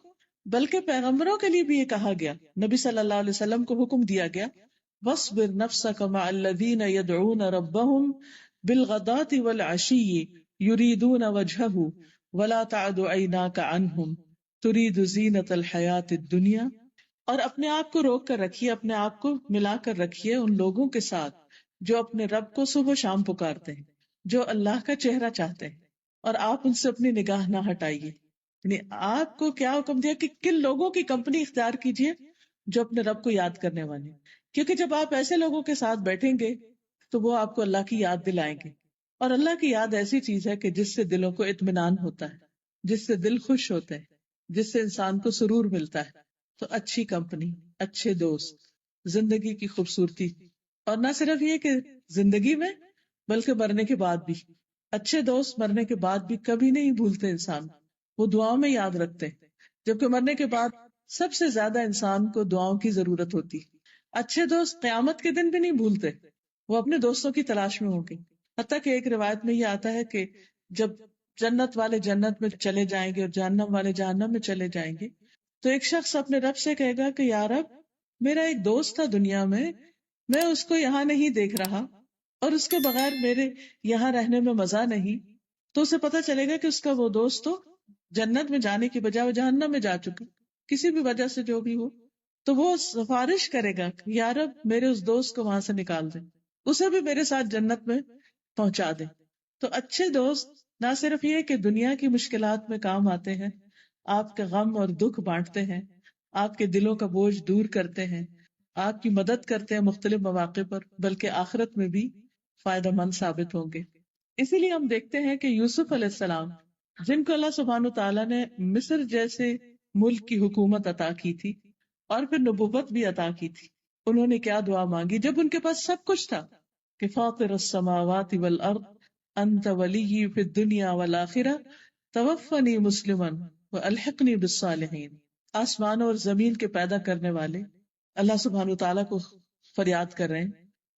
بلکہ پیغمبروں کے لیے بھی یہ کہا گیا، نبی صلی اللہ علیہ وسلم کو حکم دیا گیا وَاصْبِرْ نَفْسَكَ مَعَ الَّذِينَ يَدْعُونَ رَبَّهُمْ بِالْغَدَاةِ وَالْعَشِيِّ يُرِيدُونَ وَجْهَهُ وَلَا تَعْدُ عَيْنَاكَ عَنْهُمْ تُرِيدُ زِينَةَ الْحَيَاةِ الدُّنْيَا. اور اپنے آپ کو روک کر رکھیے، اپنے آپ کو ملا کر رکھیے ان لوگوں کے ساتھ جو اپنے رب کو صبح و شام پکارتے ہیں، جو اللہ کا چہرہ چاہتے ہیں، اور آپ ان سے اپنی نگاہ نہ ہٹائیے. یعنی آپ کو کیا حکم دیا کہ کن لوگوں کی کمپنی اختیار کیجیے؟ جو اپنے رب کو یاد کرنے والے. کیونکہ جب آپ ایسے لوگوں کے ساتھ بیٹھیں گے تو وہ آپ کو اللہ کی یاد دلائیں گے. اور اللہ کی یاد ایسی چیز ہے کہ جس سے دلوں کو اطمینان ہوتا ہے، جس سے دل خوش ہوتے ہیں، جس سے انسان کو سرور ملتا ہے. تو اچھی کمپنی، اچھے دوست زندگی کی خوبصورتی. اور نہ صرف یہ کہ زندگی میں، بلکہ مرنے کے بعد بھی. اچھے دوست مرنے کے بعد بھی کبھی نہیں بھولتے انسان، وہ دعاؤں میں یاد رکھتے ہیں. جبکہ مرنے کے بعد سب سے زیادہ انسان کو دعاؤں کی ضرورت ہوتی. اچھے دوست قیامت کے دن بھی نہیں بھولتے، وہ اپنے دوستوں کی تلاش میں ہوں گے. حتیٰ کہ ایک روایت میں یہ آتا ہے کہ جب جنت والے جنت میں چلے جائیں گے اور جہنم والے جہنم میں چلے جائیں گے تو ایک شخص اپنے رب سے کہے گا کہ یا رب، میرا ایک دوست تھا دنیا میں اس کو یہاں نہیں دیکھ رہا اور اس کے بغیر میرے یہاں رہنے میں مزہ نہیں. تو اسے پتا چلے گا کہ اس کا وہ دوست تو جنت میں جانے کی بجائے وہ جہنم میں جا چکا، کسی بھی وجہ سے جو بھی ہو. تو وہ سفارش کرے گا کہ یا رب، میرے اس دوست کو وہاں سے نکال دے، اسے بھی میرے ساتھ جنت میں پہنچا دے. تو اچھے دوست نہ صرف یہ کہ دنیا کی مشکلات میں کام آتے ہیں، آپ کے غم اور دکھ بانٹتے ہیں، آپ کے دلوں کا بوجھ دور کرتے ہیں، آپ کی مدد کرتے ہیں مختلف مواقع پر، بلکہ آخرت میں بھی فائدہ مند ثابت ہوں گے. اسی لیے ہم دیکھتے ہیں کہ یوسف علیہ السلام، جن کو اللہ سبحانہ تعالیٰ نے مصر جیسے ملک کی حکومت عطا کی تھی، اور پھر نبوت بھی عطا کی تھی. انہوں نے کیا دعا مانگی جب ان کے پاس سب کچھ تھا کہ فاطر السماوات والارض انت ولی فی الدنیا والآخرہ توفنی مسلما والحقنی بالصالحین. آسمان اور زمین کے پیدا کرنے والے اللہ سبحانہ وتعالیٰ کو فریاد کر رہے ہیں،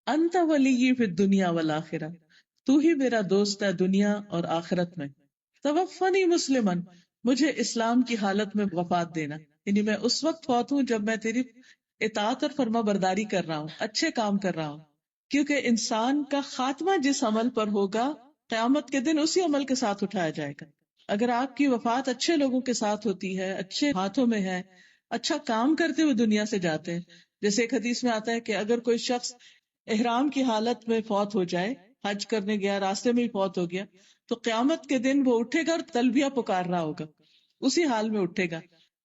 انت ولی فی الدنیا والآخرہ، تو ہی میرا دوست ہے دنیا اور آخرت میں. توفنی مسلمن، مجھے اسلام کی حالت میں وفات دینا، یعنی میں اس وقت فوت ہوں جب میں تیری اطاعت اور فرما برداری کر رہا ہوں، اچھے کام کر رہا ہوں. کیونکہ انسان کا خاتمہ جس عمل پر ہوگا قیامت کے دن اسی عمل کے ساتھ اٹھایا جائے گا. اگر آپ کی وفات اچھے لوگوں کے ساتھ ہوتی ہے، اچھے ہاتھوں میں ہے، اچھا کام کرتے ہوئے دنیا سے جاتے ہیں. جیسے ایک حدیث میں آتا ہے کہ اگر کوئی شخص احرام کی حالت میں فوت ہو جائے، حج کرنے گیا راستے میں ہی فوت ہو گیا، تو قیامت کے دن وہ اٹھے گا اور تلبیہ پکار رہا ہوگا، اسی حال میں اٹھے گا.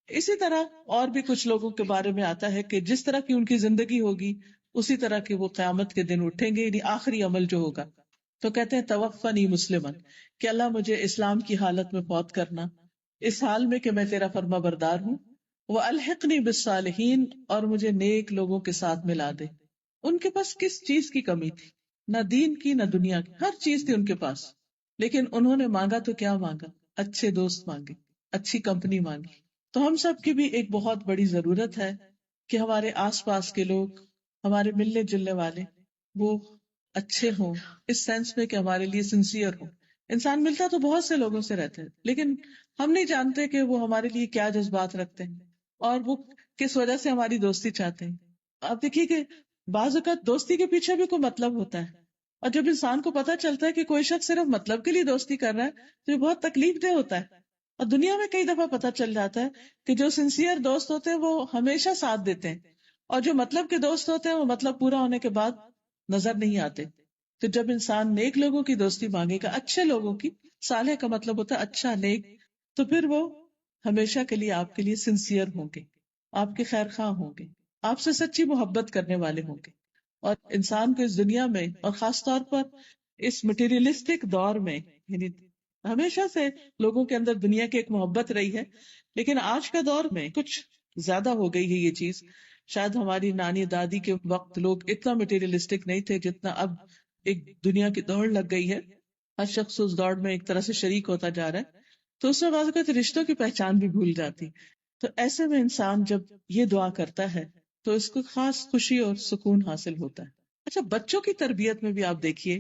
اسی طرح اور بھی کچھ لوگوں کے بارے میں آتا ہے کہ جس طرح کی ان کی زندگی ہوگی اسی طرح کی وہ قیامت کے دن اٹھیں گے، یعنی آخری عمل جو ہوگا. تو کہتے ہیں توفنی مسلمن، کہ اللہ مجھے اسلام کی حالت میں فوت کرنا، اس حال میں کہ میں تیرا فرما بردار ہوں. وَأَلْحِقْنِي بِالصَّالِحِينَ، اور مجھے نیک لوگوں کے ساتھ ملا دے. ان کے پاس کس چیز کی کمی تھی؟ نہ دین کی نہ دنیا کی، ہر چیز تھی ان کے پاس، لیکن انہوں نے مانگا تو کیا مانگا؟ اچھے دوست مانگے، اچھی کمپنی مانگی. تو ہم سب کی بھی ایک بہت بڑی ضرورت ہے کہ ہمارے آس پاس کے لوگ، ہمارے ملنے جلنے والے، وہ اچھے ہوں، اس سینس میں کہ ہمارے لیے سنسیئر ہوں. انسان ملتا تو بہت سے لوگوں سے رہتے ہیں، لیکن ہم نہیں جانتے کہ وہ ہمارے لیے کیا جذبات رکھتے ہیں اور وہ کس وجہ سے ہماری دوستی چاہتے ہیں. آپ دیکھیے کہ بعض اوقات دوستی کے پیچھے بھی کوئی مطلب ہوتا ہے، اور جب انسان کو پتا چلتا ہے کہ کوئی شخص صرف مطلب کے لیے دوستی کر رہا ہے تو یہ بہت تکلیف دہ ہوتا ہے. اور دنیا میں کئی دفعہ پتا چل جاتا ہے کہ جو سنسیئر دوست ہوتے ہیں وہ ہمیشہ ساتھ دیتے ہیں، اور جو مطلب کے دوست ہوتے ہیں وہ مطلب پورا ہونے کے بعد نظر نہیں آتے. تو جب انسان نیک لوگوں کی دوستی مانگے گا، اچھے لوگوں کی، صالح کا مطلب ہوتا ہے اچھا، نیک، تو پھر وہ ہمیشہ کے لیے آپ کے لیے سنسیئر ہوں گے، آپ کے خیر خواہ ہوں گے، آپ سے سچی محبت کرنے والے ہوں گے. اور انسان کو اس دنیا میں اور خاص طور پر اس مٹیریلسٹک دور میں، یعنی ہمیشہ سے لوگوں کے اندر دنیا کی ایک محبت رہی ہے، لیکن آج کا دور میں کچھ زیادہ ہو گئی ہے یہ چیز. شاید ہماری نانی دادی کے وقت لوگ اتنا مٹیریلسٹک نہیں تھے جتنا اب ایک دنیا کی دوڑ لگ گئی ہے، ہر شخص اس دوڑ میں ایک طرح سے شریک ہوتا جا رہا ہے، تو اس میں بعض اوقات رشتوں کی پہچان بھی بھول جاتی. تو ایسے میں انسان جب یہ دعا کرتا ہے تو اس کو خاص خوشی اور سکون حاصل ہوتا ہے. اچھا، بچوں کی تربیت میں بھی آپ دیکھیے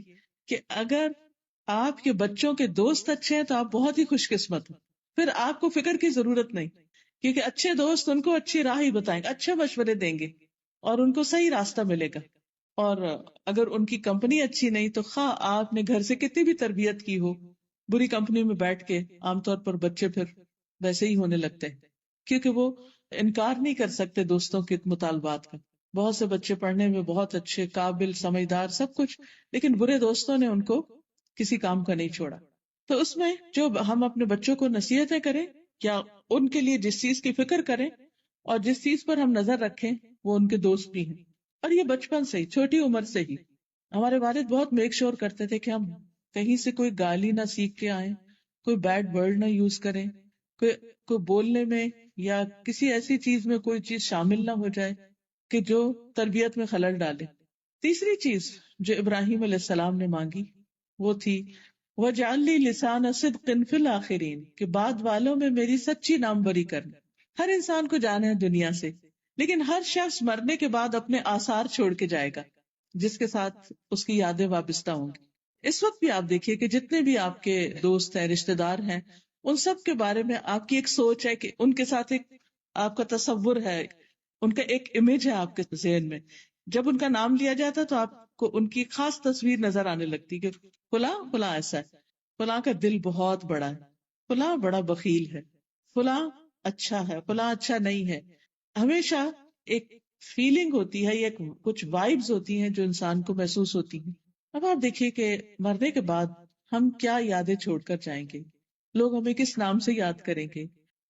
کہ اگر آپ کے بچوں کے دوست اچھے ہیں تو آپ بہت ہی خوش قسمت ہیں، پھر آپ کو فکر کی ضرورت نہیں، کیونکہ اچھے دوست ان کو اچھی راہ ہی بتائیں گے، اچھے مشورے دیں گے اور ان کو صحیح راستہ ملے گا. اور اگر ان کی کمپنی اچھی نہیں تو خواہ آپ نے گھر سے کتنی بھی تربیت کی ہو، بری کمپنی میں بیٹھ کے عام طور پر بچے پھر ویسے ہی ہونے لگتے ہیں، کیونکہ وہ انکار نہیں کر سکتے دوستوں کے مطالبات کا. بہت سے بچے پڑھنے میں بہت اچھے، قابل، سمجھدار، سب کچھ، لیکن برے دوستوں نے ان کو کسی کام کا نہیں چھوڑا. تو اس میں جو ہم اپنے بچوں کو نصیحتیں کریں یا ان کے لیے جس چیز کی فکر کریں اور جس چیز پر ہم نظر رکھیں وہ ان کے دوست بھی ہیں. اور یہ بچپن سے ہی، چھوٹی عمر سے ہی. ہمارے والد بہت میک شور کرتے تھے کہ ہم کہیں سے کوئی گالی نہ سیکھ کے آئیں، کوئی بیڈ ورڈ نہ یوز کریں، کوئی بولنے میں یا کسی ایسی چیز میں کوئی چیز شامل نہ ہو جائے کہ جو تربیت میں خلل ڈالے. تیسری چیز جو ابراہیم علیہ السلام نے مانگی وہ تھی وَاجْعَلْ لِي لِسَانَ صِدْقٍ فِي الْآخِرِينَ، کہ بعد والوں میں میری سچی نام بری کرنا. ہر انسان کو جانا ہے دنیا سے، لیکن ہر شخص مرنے کے بعد اپنے آثار چھوڑ کے جائے گا جس کے ساتھ اس کی یادیں وابستہ ہوں گی. اس وقت بھی آپ دیکھیے کہ جتنے بھی آپ کے دوست ہیں، رشتہ دار ہیں، ان سب کے بارے میں آپ کی ایک سوچ ہے کہ ان کے ساتھ ایک آپ کا تصور ہے، ان کا ایک امیج ہے آپ کے ذہن میں. جب ان کا نام لیا جاتا تو آپ کو ان کی خاص تصویر نظر آنے لگتی کہ فلاں فلاں ایسا ہے، فلاں کا دل بہت بڑا ہے، فلاں بڑا بخیل ہے، فلاں اچھا ہے، فلاں اچھا نہیں ہے. ہمیشہ ایک فیلنگ ہوتی ہے یا کچھ وائبز ہوتی ہیں جو انسان کو محسوس ہوتی ہیں. اب آپ دیکھیے کہ مرنے کے بعد ہم کیا یادیں چھوڑ کر جائیں گے، لوگ ہمیں کس نام سے یاد کریں گے،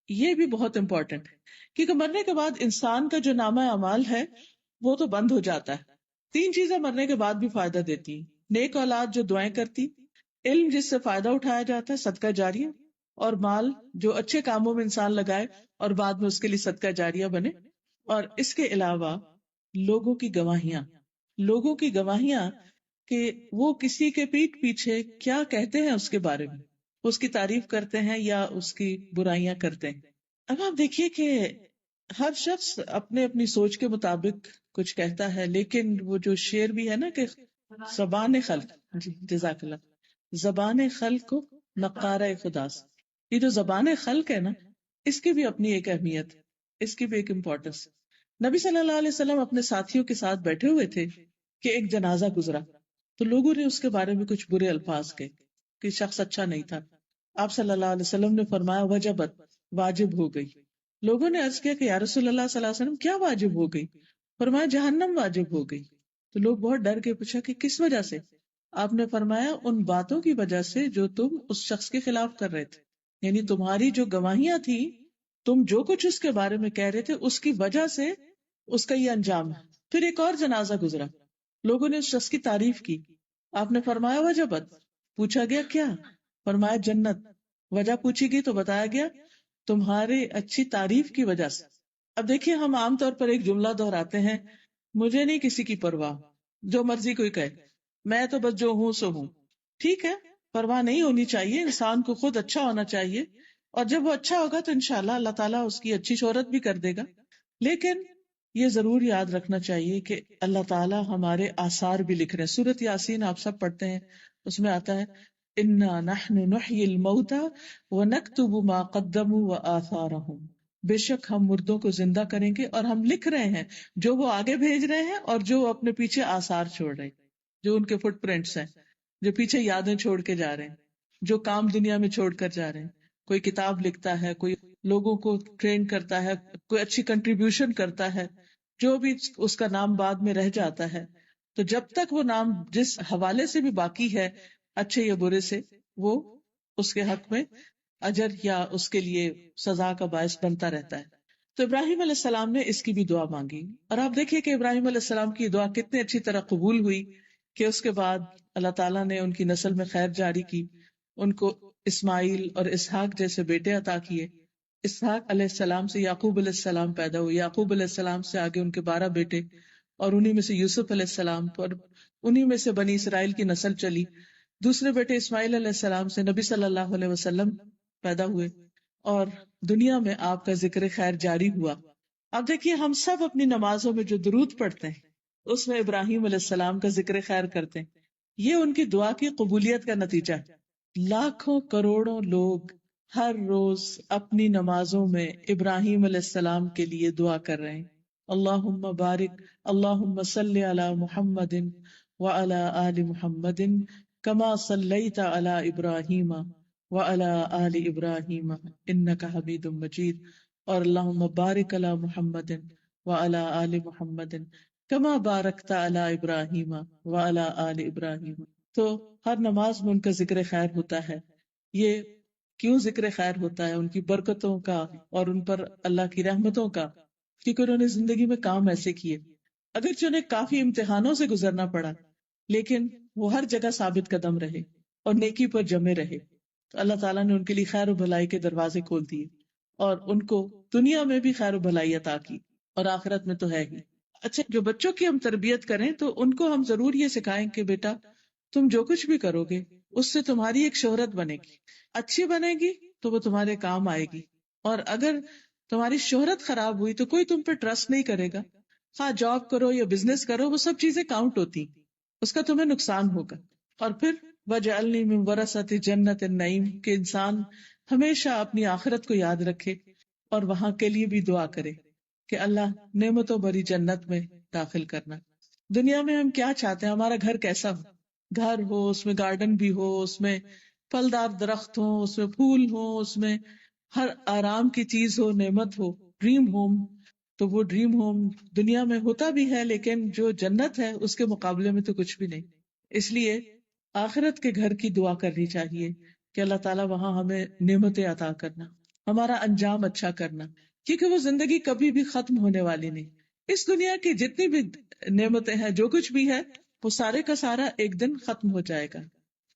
یہ بھی بہت امپورٹنٹ ہے. کیونکہ مرنے کے بعد انسان کا جو نامہ اعمال ہے وہ تو بند ہو جاتا ہے. 3 چیزیں مرنے کے بعد بھی فائدہ دیتی ہیں: نیک اولاد جو دعائیں کرتی، علم جس سے فائدہ اٹھایا جاتا ہے، صدقہ جاریہ، اور مال جو اچھے کاموں میں انسان لگائے اور بعد میں اس کے لیے صدقہ جاریہ بنے. اور اس کے علاوہ لوگوں کی گواہیاں، لوگوں کی گواہیاں کہ وہ کسی کے پیٹھ پیچھے کیا کہتے ہیں اس کے بارے میں، اس کی تعریف کرتے ہیں یا اس کی برائیاں کرتے ہیں۔ اب آپ دیکھیے کہ ہر شخص اپنے اپنی سوچ کے مطابق کچھ کہتا ہے، لیکن وہ جو شعر بھی ہے نا کہ زبان خلق، جی جزاک اللہ، زبان خلق کو نقارہ خدا سے، یہ جو زبان خلق ہے نا، اس کی بھی اپنی ایک اہمیت، اس کی بھی ایک امپورٹنس۔ نبی صلی اللہ علیہ وسلم اپنے ساتھیوں کے ساتھ بیٹھے ہوئے تھے کہ ایک جنازہ گزرا، تو لوگوں نے اس کے بارے میں کچھ برے الفاظ کہے کہ شخص اچھا نہیں تھا۔ آپ صلی اللہ علیہ وسلم نے فرمایا وجبت، واجب ہو گئی۔ لوگوں نے عرض کیا کہ یا رسول اللہ صلی اللہ علیہ وسلم کیا واجب ہو گئی؟ فرمایا جہنم واجب ہو گئی۔ تو لوگ بہت ڈر کے پوچھا کہ کس وجہ سے؟ آپ نے فرمایا ان باتوں کی وجہ سے جو تم اس شخص کے خلاف کر رہے تھے، یعنی تمہاری جو گواہیاں تھی، تم جو کچھ اس کے بارے میں کہہ رہے تھے، اس کی وجہ سے اس کا یہ انجام ہے۔ پھر ایک اور جنازہ گزرا، لوگوں نے اس شخص کی تعریف کی، آپ نے فرمایا وجبت، پوچھا گیا کیا؟ فرمایا جنت۔ وجہ پوچھی گئی تو بتایا گیا تمہاری اچھی تعریف کی وجہ سے۔ اب دیکھیے ہم عام طور پر ایک جملہ دہراتے ہیں، مجھے نہیں کسی کی پرواہ، جو مرضی کوئی کہے، میں تو بس جو ہوں سو ہوں۔ ٹھیک ہے، پرواہ نہیں ہونی چاہیے، انسان کو خود اچھا ہونا چاہیے، اور جب وہ اچھا ہوگا تو انشاءاللہ اللہ تعالیٰ اس کی اچھی شہرت بھی کر دے گا۔ لیکن یہ ضرور یاد رکھنا چاہیے کہ اللہ تعالیٰ ہمارے آثار بھی لکھ رہے ہیں۔ سورۃ یاسین آپ سب پڑھتے ہیں، اس میں آتا ہے انا نحن نحیی الموتى ونکتب ما قدموا وآثارهم، بے شک ہم مردوں کو زندہ کریں گے اور ہم لکھ رہے ہیں جو وہ آگے بھیج رہے ہیں اور جو وہ اپنے پیچھے آثار چھوڑ رہے ہیں، جو ان کے فٹ پرنٹس ہیں، جو پیچھے یادیں چھوڑ کے جا رہے ہیں، جو کام دنیا میں چھوڑ کر جا رہے ہیں۔ کوئی کتاب لکھتا ہے، کوئی لوگوں کو ٹرین کرتا ہے، کوئی اچھی کنٹریبیوشن کرتا ہے، جو بھی اس کا نام بعد میں رہ جاتا ہے۔ تو جب تک وہ نام جس حوالے سے بھی باقی ہے، اچھے یا برے سے، وہ اس کے حق میں اجر یا اس کے لیے سزا کا باعث بنتا رہتا ہے۔ تو ابراہیم علیہ السلام نے اس کی بھی دعا مانگی، اور آپ دیکھیے کہ ابراہیم علیہ السلام کی دعا کتنی اچھی طرح قبول ہوئی کہ اس کے بعد اللہ تعالیٰ نے ان کی نسل میں خیر جاری کی، ان کو اسماعیل اور اسحاق جیسے بیٹے عطا کیے۔ اسحاق علیہ السلام سے یعقوب علیہ السلام پیدا ہوئے، یعقوب علیہ السلام سے آگے ان کے 12 بیٹے، اور انہی میں سے یوسف علیہ السلام، اور انہی میں سے بنی اسرائیل کی نسل چلی۔ دوسرے بیٹے اسماعیل علیہ السلام سے نبی صلی اللہ علیہ وسلم پیدا ہوئے، اور دنیا میں آپ کا ذکر خیر جاری ہوا۔ اب دیکھیے ہم سب اپنی نمازوں میں جو درود پڑھتے ہیں اس میں ابراہیم علیہ السلام کا ذکر خیر کرتے ہیں، یہ ان کی دعا کی قبولیت کا نتیجہ ہے۔ لاکھوں کروڑوں لوگ ہر روز اپنی نمازوں میں ابراہیم علیہ السلام کے لیے دعا کر رہے ہیں، اللہم بارک، اللہم صلی علی محمد وعلی آل محمد کما صلیت علی ابراہیم وعلی آل ابراہیم انک حمید مجید، اور اللہم بارک علی محمد وعلی آل محمد کما بارکت علی ابراہیم وعلی آل ابراہیم۔ تو ہر نماز میں ان کا ذکر خیر ہوتا ہے۔ یہ کیوں ذکر خیر ہوتا ہے؟ ان کی برکتوں کا اور ان پر اللہ کی رحمتوں کا، کیونکہ انہوں نے زندگی میں کام ایسے کیے، اگرچہ انہیں کافی امتحانوں سے گزرنا پڑا، لیکن وہ ہر جگہ ثابت قدم رہے اور نیکی پر جمے رہے، تو اللہ تعالیٰ نے ان کے لیے خیر و بھلائی کے دروازے کھول دیے، اور ان کو دنیا میں بھی خیر و بھلائی عطا کی، اور آخرت میں تو ہے ہی۔ اچھا، جو بچوں کی ہم تربیت کریں تو ان کو ہم ضرور یہ سکھائیں کہ بیٹا تم جو کچھ بھی کرو گے اس سے تمہاری ایک شہرت بنے گی، اچھی بنے گی تو وہ تمہارے کام آئے گی، اور اگر تمہاری شہرت خراب ہوئی تو کوئی تم پہ ٹرسٹ نہیں کرے گا، خواہ جاب کرو یا بزنس کرو، وہ سب چیزیں کاؤنٹ ہوتی، اس کا تمہیں نقصان ہوگا۔ اور پھر وَجْعَلْنِي مِن وَرَثَةِ جَنَّةِ النَّعِيمِ کہ انسان ہمیشہ اپنی آخرت کو یاد رکھے اور وہاں کے لیے بھی دعا کرے کہ اللہ نعمتوں بھری جنت میں داخل کرنا۔ دنیا میں ہم کیا چاہتے ہیں؟ ہمارا گھر کیسا ہو؟ گھر ہو، اس میں گارڈن بھی ہو، اس میں پھلدار درخت ہو، اس میں پھول ہو، اس میں ہر آرام کی چیز ہو، نعمت ہو، ڈریم ہوم۔ تو وہ ڈریم ہوم دنیا میں ہوتا بھی ہے، لیکن جو جنت ہے اس کے مقابلے میں تو کچھ بھی نہیں۔ اس لیے آخرت کے گھر کی دعا کرنی چاہیے کہ اللہ تعالیٰ وہاں ہمیں نعمتیں عطا کرنا، ہمارا انجام اچھا کرنا، کیونکہ وہ زندگی کبھی بھی ختم ہونے والی نہیں۔ اس دنیا کی جتنی بھی نعمتیں ہیں، جو کچھ بھی ہے، وہ سارے کا سارا ایک دن ختم ہو جائے گا،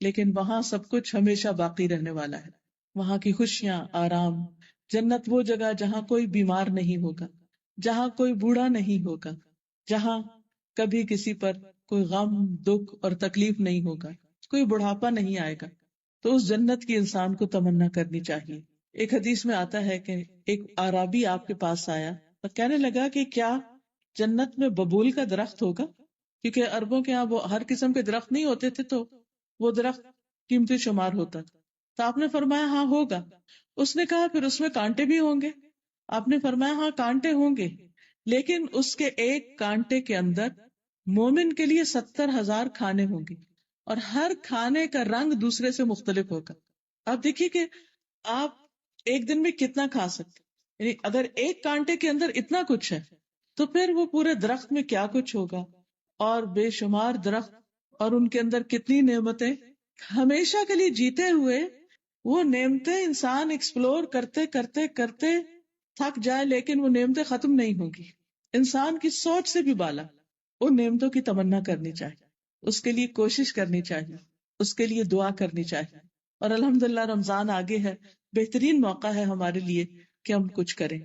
لیکن وہاں سب کچھ ہمیشہ باقی رہنے والا ہے۔ وہاں کی خوشیاں، آرام، جنت وہ جگہ جہاں کوئی بیمار نہیں ہوگا، جہاں کوئی بوڑھا نہیں ہوگا، جہاں کبھی کسی پر کوئی غم، دکھ اور تکلیف نہیں ہوگا، کوئی بڑھاپا نہیں آئے گا. تو اس جنت کی انسان کو تمنا کرنی چاہیے. ایک حدیث میں آتا ہے کہ ایک اعرابی آپ کے پاس آیا اور کہنے لگا کہ کیا جنت میں ببول کا درخت ہوگا؟ کیونکہ عربوں کے یہاں وہ ہر قسم کے درخت نہیں ہوتے تھے، تو وہ درخت قیمتی شمار ہوتا تھا. تو آپ نے فرمایا ہاں ہوگا. اس نے کہا پھر اس میں کانٹے بھی ہوں گے؟ آپ نے فرمایا ہاں کانٹے ہوں گے، لیکن اس کے ایک کانٹے کے اندر مومن کے لیے 70,000 کھانے ہوں گے، اور ہر کھانے کا رنگ دوسرے سے مختلف ہوگا. آپ دیکھیے کہ آپ ایک دن میں کتنا کھا سکتے، یعنی اگر ایک کانٹے کے اندر اتنا کچھ ہے تو پھر وہ پورے درخت میں کیا کچھ ہوگا، اور بے شمار درخت اور ان کے اندر کتنی نعمتیں. ہمیشہ کے لیے جیتے ہوئے وہ نعمتیں انسان ایکسپلور کرتے کرتے کرتے تھک جائے، لیکن وہ نعمتیں ختم نہیں ہوں گی. انسان کی سوچ سے بھی بالا ان نعمتوں کی تمنا کرنی چاہیے، اس کے لیے کوشش کرنی چاہیے، اس کے لیے دعا کرنی چاہیے. اور الحمدللہ رمضان آگے ہے، بہترین موقع ہے ہمارے لیے کہ ہم کچھ کریں.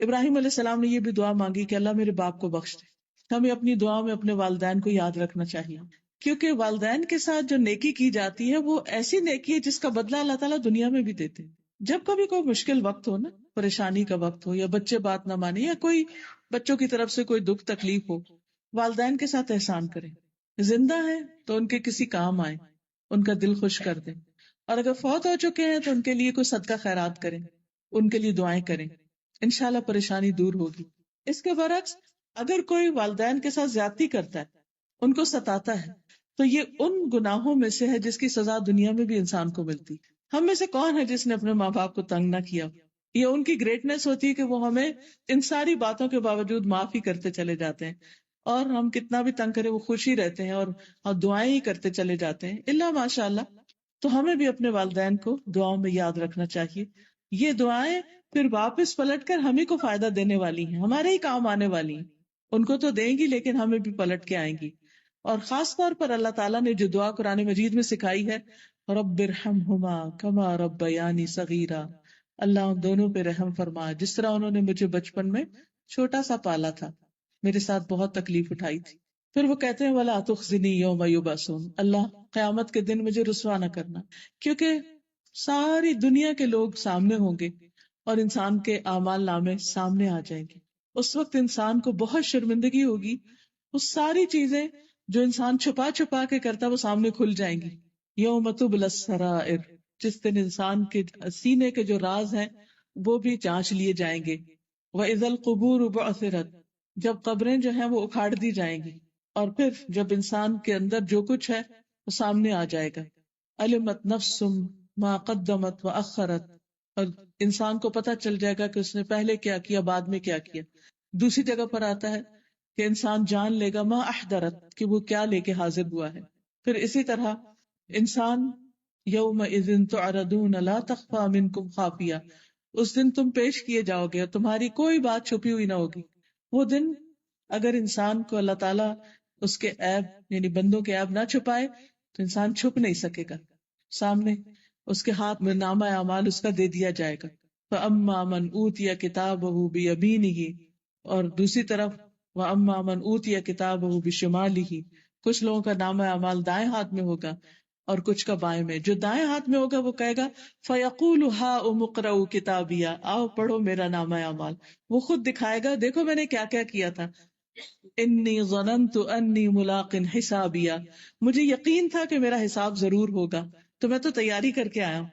ابراہیم علیہ السلام نے یہ بھی دعا مانگی کہ اللہ میرے باپ کو بخش دے. ہمیں اپنی دعا میں اپنے والدین کو یاد رکھنا چاہیے، کیونکہ والدین کے ساتھ جو نیکی کی جاتی ہے وہ ایسی نیکی ہے جس کا بدلہ اللہ تعالیٰ دنیا میں بھی دیتے. جب کبھی کوئی مشکل وقت ہو نا، پریشانی کا وقت ہو، یا بچے بات نہ مانے، یا کوئی بچوں کی طرف سے کوئی دکھ تکلیف ہو، والدین کے ساتھ احسان کریں. زندہ ہیں تو ان کے کسی کام آئیں، ان کا دل خوش کر دیں. اور اگر فوت ہو چکے ہیں تو ان کے لیے کوئی صدقہ خیرات کریں، ان کے لیے دعائیں کریں، انشاءاللہ پریشانی دور ہوگی. اس کے برعکس اگر کوئی والدین کے ساتھ زیادتی کرتا ہے، ان کو ستاتا ہے، تو یہ ان گناہوں میں سے ہے جس کی سزا دنیا میں بھی انسان کو ملتی. ہم میں سے کون ہے جس نے اپنے ماں باپ کو تنگ نہ کیا؟ یہ ان کی گریٹنس ہوتی ہے کہ وہ ہمیں ان ساری باتوں کے باوجود معاف ہی کرتے چلے جاتے ہیں، اور ہم کتنا بھی تنگ کریں وہ خوش ہی رہتے ہیں اور دعائیں ہی کرتے چلے جاتے ہیں الا ماشاء اللہ. تو ہمیں بھی اپنے والدین کو دعاؤں میں یاد رکھنا چاہیے. یہ دعائیں پھر واپس پلٹ کر ہمیں کو فائدہ دینے والی ہیں، ہمارے ہی کام آنے والی ہیں. ان کو تو دیں گی لیکن ہمیں بھی پلٹ کے آئیں گی. اور خاص طور پر اللہ تعالیٰ نے جو دعا قرآن مجید میں سکھائی ہے، رب ارحمہما کما ربیانی صغیرا، اللہ ان دونوں پہ رحم فرما جس طرح انہوں نے مجھے بچپن میں چھوٹا سا پالا تھا، میرے ساتھ بہت تکلیف اٹھائی تھی. پھر وہ کہتے ہیں ولا تخزنی یوم یبعثون، اللہ قیامت کے دن مجھے رسوا نہ کرنا، کیونکہ ساری دنیا کے لوگ سامنے ہوں گے اور انسان کے اعمال نامے سامنے آ جائیں گے. اس وقت انسان کو بہت شرمندگی ہوگی، وہ ساری چیزیں جو انسان چھپا چھپا کے کرتا وہ سامنے کھل جائیں گی. یوم تبلی السرائر، جس دن انسان کے سینے کے جو راز ہیں وہ بھی جانچ لیے جائیں گے. وَإِذَا الْقُبُورُ بُعْثِرَتْ، جب قبریں جو ہیں وہ اکھاڑ دی جائیں گی، اور پھر جب انسان کے اندر جو کچھ ہے وہ سامنے آ جائے گا. علمت نفس ما قدمت وأخرت، اور انسان کو پتہ چل جائے گا کہ اس نے پہلے کیا کیا، بعد میں کیا کیا. دوسری جگہ پر آتا ہے کہ انسان جان لے گا ما احضرت، کہ وہ کیا لے کے حاضر ہوا ہے. پھر اسی طرح انسان یومئذ تعرضون لا تخفى منکم خافیہ، اس دن تم پیش کیے جاؤ گے اور تمہاری کوئی بات چھپی ہوئی نہ ہوگی. وہ دن اگر انسان کو اللہ تعالیٰ اس کے عیب یعنی بندوں کے عیب نہ چھپائے تو انسان چھپ نہیں سکے گا. سامنے اس کے ہاتھ میں نامہ اعمال اس کا دے دیا جائے گا. فَأَمَّا مَنْ أُوتِيَ كِتَابَهُ بِيَمِينِهِ، اور دوسری طرف وَأَمَّا مَنْ أُوتِيَ كِتَابَهُ بِشِمَالِهِ، کچھ لوگوں کا نامہ اعمال دائیں ہاتھ میں ہوگا اور کچھ کا بائیں میں. جو دائیں ہاتھ میں ہوگا وہ کہے گا فَيَقُولُ هَاؤُمُ اقْرَءُوا كِتَابِيَهْ، آؤ پڑھو میرا نامہ اعمال. وہ خود دکھائے گا دیکھو میں نے کیا کیا کیا تھا. انی ظننت انی ملاق حسابیہ، مجھے یقین تھا کہ میرا حساب ضرور ہوگا، تو میں تو تیاری کر کے آیا ہوں.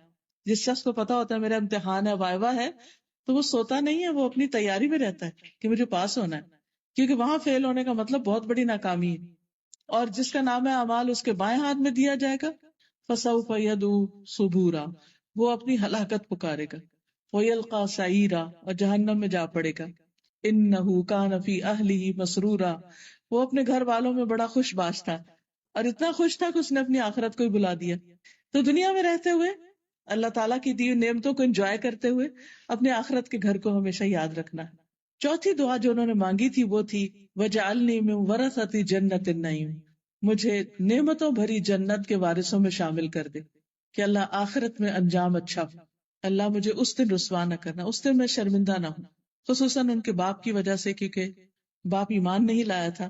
جس شخص کو پتا ہوتا ہے میرا امتحان ہے، وائوا ہے، تو وہ سوتا نہیں ہے، وہ اپنی تیاری میں رہتا ہے کہ مجھے پاس ہونا ہے، کیونکہ وہاں فیل ہونے کا مطلب بہت بڑی ناکامی ہے. اور جس کا نام اعمال اس کے بائیں ہاتھ میں دیا جائے گا، فسوف يدعو ثبورا، وہ اپنی ہلاکت پکارے گا. ويلقى سعيرا، اور جہنم میں جا پڑے گا. انه كان في اهله مسرورا، وہ اپنے گھر والوں میں بڑا خوش باش تھا، اور اتنا خوش تھا کہ اس نے اپنی آخرت کو ہی بلا دیا. تو دنیا میں رہتے ہوئے اللہ تعالیٰ کی دی نعمتوں کو انجوائے کرتے ہوئے اپنے آخرت کے گھر کو ہمیشہ یاد رکھنا ہے. چوتھی دعا جو انہوں نے مانگی تھی وہ تھی وَجَعَلْنِي مِن وَرَثَةِ جَنَّةِ النَّعِيمِ، مجھے نعمتوں بھری جنت کے وارثوں میں شامل کر دے کہ اللہ آخرت میں انجام اچھا ہو. اللہ مجھے اس دن رسوا نہ کرنا، اس دن میں شرمندہ نہ ہوں. خصوصاً ان کے باپ کی وجہ سے، کیونکہ باپ ایمان نہیں لایا تھا،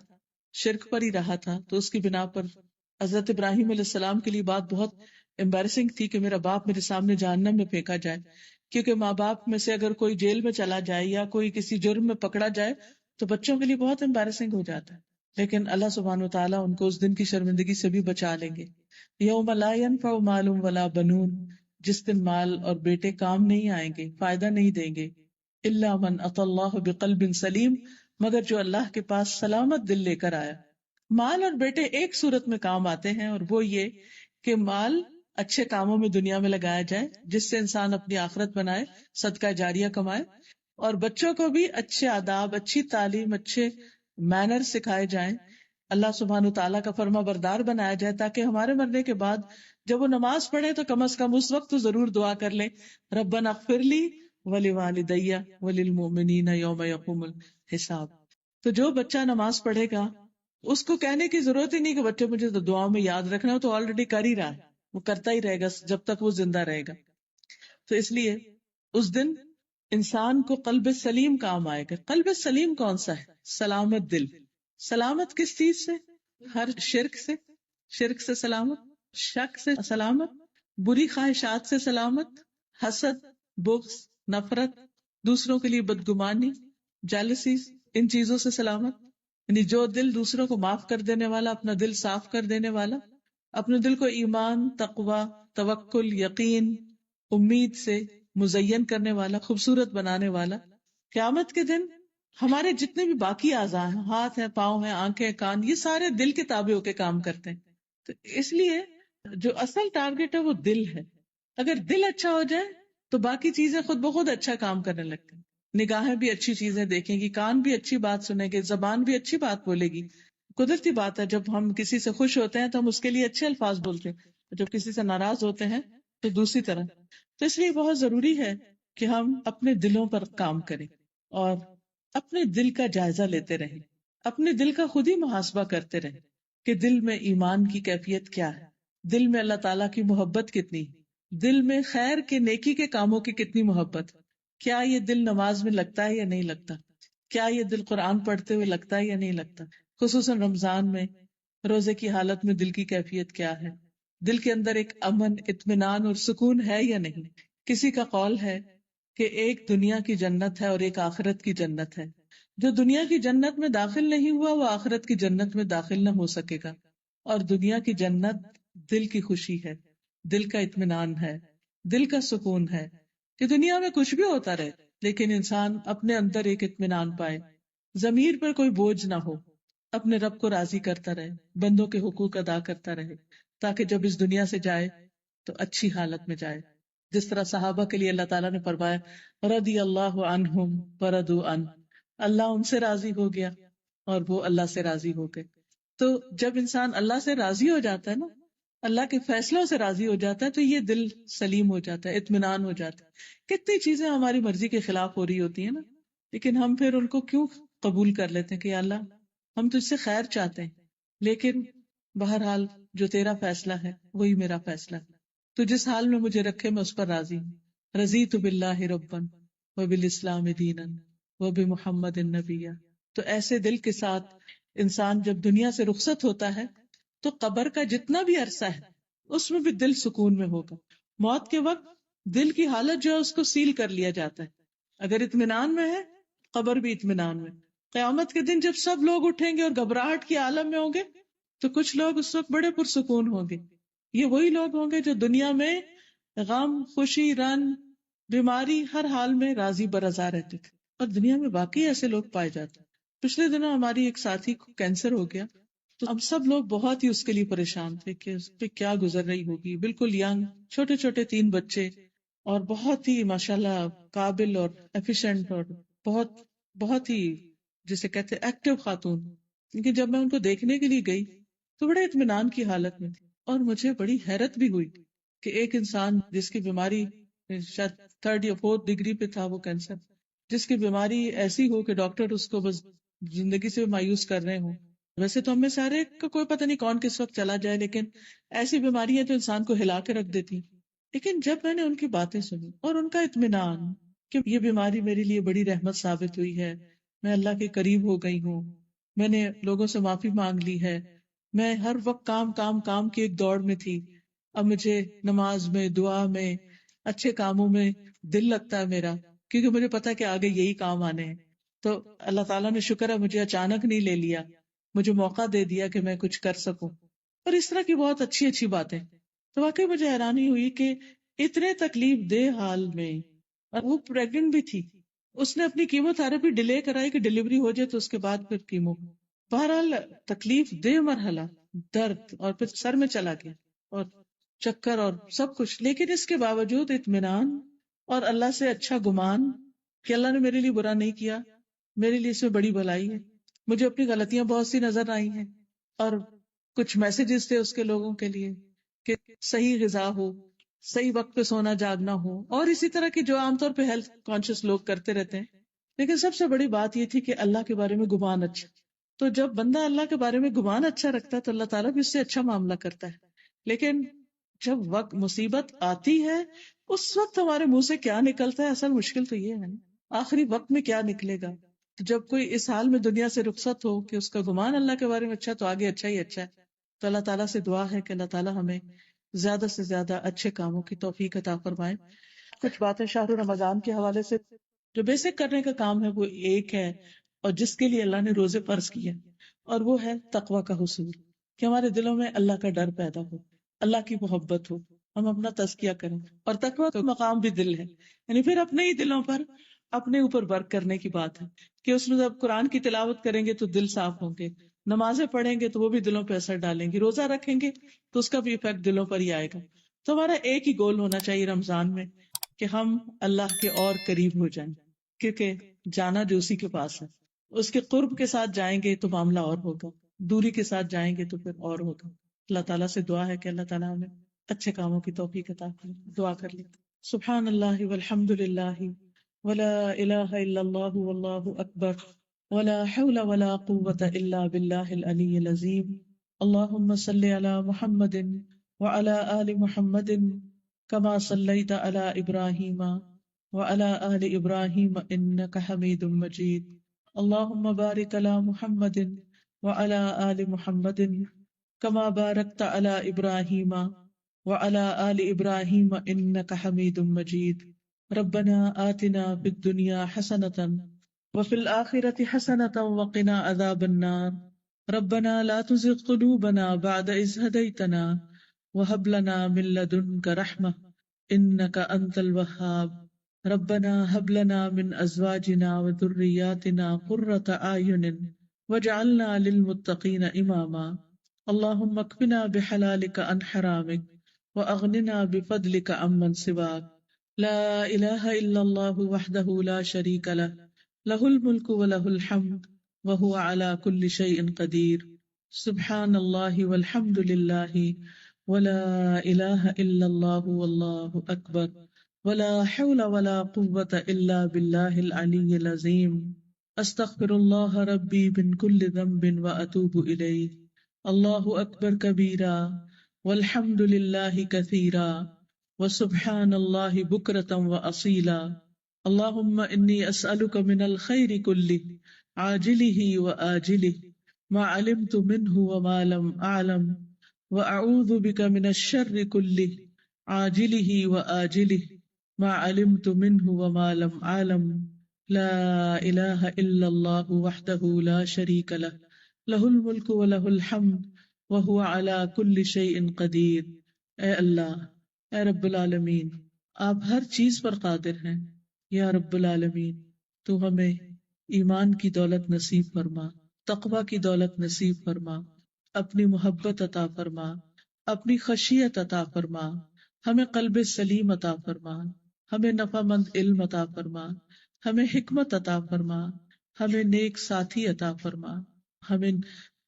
شرک پر ہی رہا تھا، تو اس کی بنا پر حضرت ابراہیم علیہ السلام کے لیے بات بہت امبیرسنگ تھی کہ میرا باپ میرے سامنے جہنم میں پھینکا جائے، کیونکہ ماں باپ میں سے اگر کوئی جیل میں چلا جائے یا کوئی کسی جرم میں پکڑا جائے تو بچوں کے لیے بہت امبیرسنگ ہو جاتا ہے. لیکن اللہ سبحانہ وتعالیٰ ان کو اس دن کی شرمندگی سے بھی بچا لیں گے. یوم لا ينفع مال ولا بنون، جس دن مال اور بیٹے کام نہیں آئیں گے، فائدہ نہیں دیں گے. الا من اتى اللہ بقلب سلیم، مگر جو اللہ کے پاس سلامت دل لے کر آیا. مال اور بیٹے ایک صورت میں کام آتے ہیں، اور وہ یہ کہ مال اچھے کاموں میں دنیا میں لگایا جائے جس سے انسان اپنی آخرت بنائے، صدقہ جاریہ کمائے، اور بچوں کو بھی اچھے آداب، اچھی تعلیم، اچھے مینر سکھائے جائیں، اللہ سبحانہ تعالیٰ کا فرما بردار بنایا جائے، تاکہ ہمارے مرنے کے بعد جب وہ نماز پڑھے تو کم از کم اس وقت تو ضرور دعا کر لیں، ربنا اغفر لی ولوالدی وللمؤمنین یوم یقوم الحساب. تو جو بچہ نماز پڑھے گا اس کو کہنے کی ضرورت ہی نہیں کہ بچے مجھے تو دعاؤں میں یاد رکھنا، تو آلریڈی کر ہی رہا ہے، وہ کرتا ہی رہے گا جب تک وہ زندہ رہے گا. تو اس لیے اس دن انسان کو قلب سلیم کام آئے گا. قلب سلیم کون سا ہے؟ سلامت دل. سلامت کس چیز سے؟ ہر شرک سے سلامت، شک سے سلامت، بری خواہشات سے سلامت، حسد، بغض، نفرت، دوسروں کے لیے بدگمانی، جیلسی، ان چیزوں سے سلامت. یعنی جو دل دوسروں کو معاف کر دینے والا، اپنا دل صاف کر دینے والا، اپنے دل کو ایمان، تقوی، توکل، یقین، امید سے مزین کرنے والا، خوبصورت بنانے والا. قیامت کے دن ہمارے جتنے بھی باقی اعضاء ہیں، ہاتھ ہیں، پاؤں ہیں، آنکھیں، کان، یہ سارے دل کے تابع ہو کے کام کرتے ہیں. تو اس لیے جو اصل ٹارگٹ ہے وہ دل ہے. اگر دل اچھا ہو جائے تو باقی چیزیں خود بخود اچھا کام کرنے لگتے ہیں. نگاہیں بھی اچھی چیزیں دیکھیں گی، کان بھی اچھی بات سنیں گے، زبان بھی اچھی بات بولے گی. قدرتی بات ہے جب ہم کسی سے خوش ہوتے ہیں تو ہم اس کے لیے اچھے الفاظ بولتے ہیں، جب کسی سے ناراض ہوتے ہیں تو دوسری طرح. تو اس لیے بہت ضروری ہے کہ ہم اپنے دلوں پر کام کریں اور اپنے دل کا جائزہ لیتے رہیں، اپنے دل کا خود ہی محاسبہ کرتے رہیں کہ دل میں ایمان کی کیفیت کیا ہے، دل میں اللہ تعالیٰ کی محبت کتنی، دل میں خیر کے نیکی کے کاموں کی کتنی محبت، کیا یہ دل نماز میں لگتا ہے یا نہیں لگتا، کیا یہ دل قرآن پڑھتے ہوئے لگتا ہے یا نہیں لگتا، خصوصاً رمضان میں روزے کی حالت میں دل کی کیفیت کیا ہے، دل کے اندر ایک امن، اطمینان اور سکون ہے یا نہیں. کسی کا قول ہے کہ ایک دنیا کی جنت ہے اور ایک آخرت کی جنت ہے. جو دنیا کی جنت میں داخل نہیں ہوا وہ آخرت کی جنت میں داخل نہ ہو سکے گا. اور دنیا کی جنت دل کی خوشی ہے، دل کا اطمینان ہے، دل کا سکون ہے کہ دنیا میں کچھ بھی ہوتا رہے لیکن انسان اپنے اندر ایک اطمینان پائے، ضمیر پر کوئی بوجھ نہ ہو، اپنے رب کو راضی کرتا رہے، بندوں کے حقوق ادا کرتا رہے، تاکہ جب اس دنیا سے جائے تو اچھی حالت میں جائے. جس طرح صحابہ کے لیے اللہ تعالیٰ نے فرمایا رضی اللہ عنہم ورضوا عنہ، اللہ ان سے راضی ہو گیا اور وہ اللہ سے راضی ہو گئے. تو جب انسان اللہ سے راضی ہو جاتا ہے نا، اللہ کے فیصلوں سے راضی ہو جاتا ہے، تو یہ دل سلیم ہو جاتا ہے، اطمینان ہو جاتا ہے. کتنی چیزیں ہماری مرضی کے خلاف ہو رہی ہوتی ہیں نا، لیکن ہم پھر ان کو کیوں قبول کر لیتے ہیں کہ یا اللہ ہم تجھ سے خیر چاہتے ہیں، لیکن بہرحال جو تیرا فیصلہ ہے وہی میرا فیصلہ ہے، تو جس حال میں مجھے رکھے میں اس پر راضی ہوں. رضیت باللہ ربا وبالاسلام دینا وبمحمد نبیا. تو ایسے دل کے ساتھ انسان جب دنیا سے رخصت ہوتا ہے تو قبر کا جتنا بھی عرصہ ہے اس میں بھی دل سکون میں ہوگا. موت کے وقت دل کی حالت جو ہے اس کو سیل کر لیا جاتا ہے، اگر اطمینان میں ہے قبر بھی اطمینان میں. قیامت کے دن جب سب لوگ اٹھیں گے اور گھبراہٹ کی عالم میں ہوں گے تو کچھ لوگ اس وقت بڑے پرسکون ہوں گے. یہ وہی لوگ ہوں گے جو دنیا میں غم، خوشی، رن، بیماری، ہر حال میں راضی برضا رہتے تھے، اور دنیا میں باقی ایسے لوگ پائے جاتے ہیں. پچھلے دنوں ہماری ایک ساتھی کو کینسر ہو گیا تو ہم سب لوگ بہت ہی اس کے لیے پریشان تھے کہ اس پہ کیا گزر رہی ہوگی. بالکل ینگ، چھوٹے چھوٹے 3 بچے، اور بہت ہی ماشاءاللہ قابل اور ایفیشنٹ اور بہت بہت ہی جسے کہتے ایکٹیو خاتون. لیکن جب میں ان کو دیکھنے کے لیے گئی تو بڑے اطمینان کی حالت میں تھی، اور مجھے بڑی حیرت بھی ہوئی کہ ایک انسان جس کی بیماری شاید 3rd یا 4th ڈگری پہ تھا، وہ کینسر، جس کی بیماری ایسی ہو کہ ڈاکٹر اس کو بس زندگی سے مایوس کر رہے ہوں. ویسے تو ہمیں سارے کا کوئی پتہ نہیں کون کس وقت چلا جائے، لیکن ایسی بیماریاں تو انسان کو ہلا کے رکھ دیتی. لیکن جب میں نے ان کی باتیں سنی اور ان کا اطمینان کہ یہ بیماری میرے لیے بڑی رحمت ثابت ہوئی ہے، میں اللہ کے قریب ہو گئی ہوں، میں نے لوگوں سے معافی مانگ لی ہے، میں ہر وقت کام کام کام کی ایک دوڑ میں تھی، اب مجھے نماز میں، دعا میں، اچھے کاموں میں دل لگتا ہے میرا، کیونکہ مجھے پتا ہے کہ آگے یہی کام آنے ہیں۔ تو اللہ تعالیٰ نے شکر ہے مجھے اچانک نہیں لے لیا، مجھے موقع دے دیا کہ میں کچھ کر سکوں، اور اس طرح کی بہت اچھی اچھی باتیں۔ تو واقعی مجھے حیرانی ہوئی کہ اتنے تکلیف دہ حال میں، اور وہ پریگننٹ بھی تھی، اس نے اپنی کیمو تھراپی ڈیلے کرائی کہ ڈلیوری ہو جائے تو اس کے بعد پھر کیمو۔ بہرحال تکلیف دہ مرحلہ، درد، اور پھر سر میں چلا گیا اور چکر اور سب کچھ، لیکن اس کے باوجود اطمینان اور اللہ سے اچھا گمان کہ اللہ نے میرے لیے برا نہیں کیا، میرے لیے اس میں بڑی بھلائی ہے۔ مجھے اپنی غلطیاں بہت سی نظر آئی ہیں، اور کچھ میسیجز تھے اس کے لوگوں کے لیے کہ صحیح غذا ہو، صحیح وقت پہ سونا جاگنا ہو، اور اسی طرح کی جو عام طور پہ ہیلتھ کانشیس لوگ کرتے رہتے ہیں۔ لیکن سب سے بڑی بات یہ تھی کہ اللہ کے بارے میں گمان اچھا۔ تو جب بندہ اللہ کے بارے میں گمان اچھا رکھتا ہے تو اللہ تعالیٰ بھی اس سے اچھا معاملہ کرتا ہے۔ لیکن جب وقت مصیبت آتی ہے، اس وقت ہمارے منہ سے کیا نکلتا ہے، اصل مشکل تو یہ ہے نا، آخری وقت میں کیا نکلے گا۔ تو جب کوئی اس حال میں دنیا سے رخصت ہو کہ اس کا گمان اللہ کے بارے میں اچھا، تو آگے اچھا ہی اچھا ہے۔ تو اللہ تعالیٰ سے دعا ہے کہ اللہ تعالیٰ ہمیں زیادہ سے زیادہ اچھے کاموں کی توفیق عطا فرمائے۔ کچھ باتیں شہر رمضان کے حوالے سے جو بیسک کرنے کا کام ہے وہ ایک ہے، اور جس کے لیے اللہ نے روزے فرض کیے، اور وہ ہے تقوی کا حصول، کہ ہمارے دلوں میں اللہ کا ڈر پیدا ہو، اللہ کی محبت ہو، ہم اپنا تزکیہ کریں۔ اور تقوی کا مقام بھی دل ہے، یعنی پھر اپنے ہی دلوں پر، اپنے اوپر ورک کرنے کی بات ہے کہ اس میں جب قرآن کی تلاوت کریں گے تو دل صاف ہوں گے، نمازیں پڑھیں گے تو وہ بھی دلوں پہ اثر ڈالیں گے، روزہ رکھیں گے تو اس کا بھی ایفیکٹ دلوں پر ہی آئے گا۔ تو ہمارا ایک ہی گول ہونا چاہیے رمضان میں کہ ہم اللہ کے اور قریب ہو جائیں، کیونکہ جانا جو اسی کے پاس ہے، اس کے قرب کے ساتھ جائیں گے تو معاملہ اور ہوگا، دوری کے ساتھ جائیں گے تو پھر اور ہوگا۔ اللہ تعالیٰ سے دعا ہے کہ اللہ تعالیٰ ہمیں اچھے کاموں کی توفیق عطا کرے۔ دعا کر لیں۔ سبحان اللہ والحمد للہ ولا الہ الا اللہ واللہ اکبر ولا حول ولا قوة الا باللہ العلی العظیم۔ اللہم صلی علی محمد وعلی آل محمد كما صليت على إبراهيم وعلى آل إبراهيم إنك حميد مجيد اللهم بارك على محمد وعلى آل محمد كما باركت على إبراهيم وعلى آل إبراهيم إنك حميد مجيد ربنا آتنا في الدنيا حسنة وفي الآخرة حسنة وقنا عذاب النار ربنا لا تزغ قلوبنا بعد إذ هديتنا وهب لنا من لدنك رحمة إنك أنت الوهاب ربنا هب لنا من أزواجنا وذرياتنا قرة أعين واجعلنا للمتقين إماما اللهم اكفنا بحلالك عن حرامك وأغننا بفضلك عمن سواك لا إله إلا الله وحده لا شريك له له الملك وله الحمد وهو على كل شيء قدير سبحان الله والحمد لله ولا الہ الا اللہ واللہ اکبر ولا حول ولا قوة الا باللہ العلی العظیم استغفر اللہ ربی من کل ذنب واتوب الیہ اللہ اکبر کبیرا والحمد للہ کثیرا وسبحان اللہ بکرۃ واصیلا اللہم انی اسألک من الخیر کلہ عاجلہ وآجلہ ما علمت منہ وما لم اعلم وأعوذ بك من الشر كله عاجله وآجله ما علمت منه وما لم أعلم لا إله إلا الله وحده لا شريك له له الملك وله الحمد وهو على كل شيء قدير۔ اے اللہ، اے رب العالمین، آپ ہر چیز پر قادر ہیں۔ یا رب العالمین، تو ہمیں ایمان کی دولت نصیب فرما، تقوی کی دولت نصیب فرما، اپنی محبت عطا فرما، اپنی خشیت عطا فرما، ہمیں قلب سلیم عطا فرما، ہمیں نفع مند علم عطا فرما، ہمیں حکمت عطا فرما، ہمیں نیک ساتھی عطا فرما، ہمیں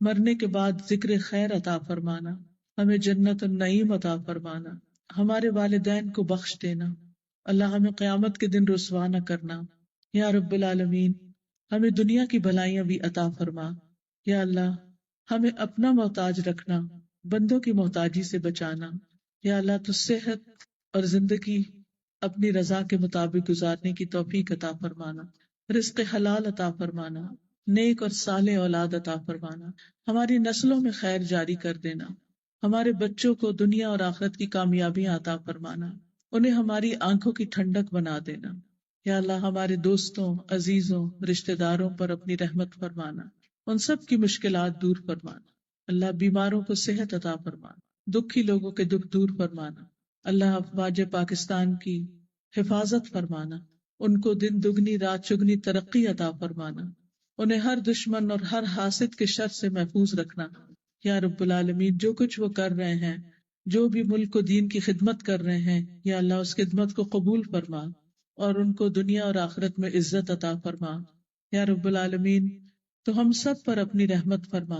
مرنے کے بعد ذکر خیر عطا فرمانا، ہمیں جنت النعیم عطا فرمانا، ہمارے والدین کو بخش دینا، اللہ ہمیں قیامت کے دن رسوا نہ کرنا۔ یا رب العالمین، ہمیں دنیا کی بھلائیاں بھی عطا فرما۔ یا اللہ، ہمیں اپنا محتاج رکھنا، بندوں کی محتاجی سے بچانا۔ یا اللہ، تو صحت اور زندگی اپنی رضا کے مطابق گزارنے کی توفیق عطا فرمانا، رزق حلال عطا فرمانا، نیک اور صالح اولاد عطا فرمانا، ہماری نسلوں میں خیر جاری کر دینا، ہمارے بچوں کو دنیا اور آخرت کی کامیابیاں عطا فرمانا، انہیں ہماری آنکھوں کی ٹھنڈک بنا دینا۔ یا اللہ ہمارے دوستوں، عزیزوں، رشتہ داروں پر اپنی رحمت فرمانا، ان سب کی مشکلات دور فرمانا۔ اللہ بیماروں کو صحت عطا فرمانا، دکھی لوگوں کے دکھ دور فرمانا۔ اللہ افواج پاکستان کی حفاظت فرمانا، ان کو دن دگنی رات چگنی ترقی عطا فرمانا، انہیں ہر دشمن اور ہر حاسد کے شر سے محفوظ رکھنا۔ یا رب العالمین، جو کچھ وہ کر رہے ہیں، جو بھی ملک و دین کی خدمت کر رہے ہیں، یا اللہ اس خدمت کو قبول فرما اور ان کو دنیا اور آخرت میں عزت عطا فرما۔ یا رب العالمین، تو ہم سب پر اپنی رحمت فرما،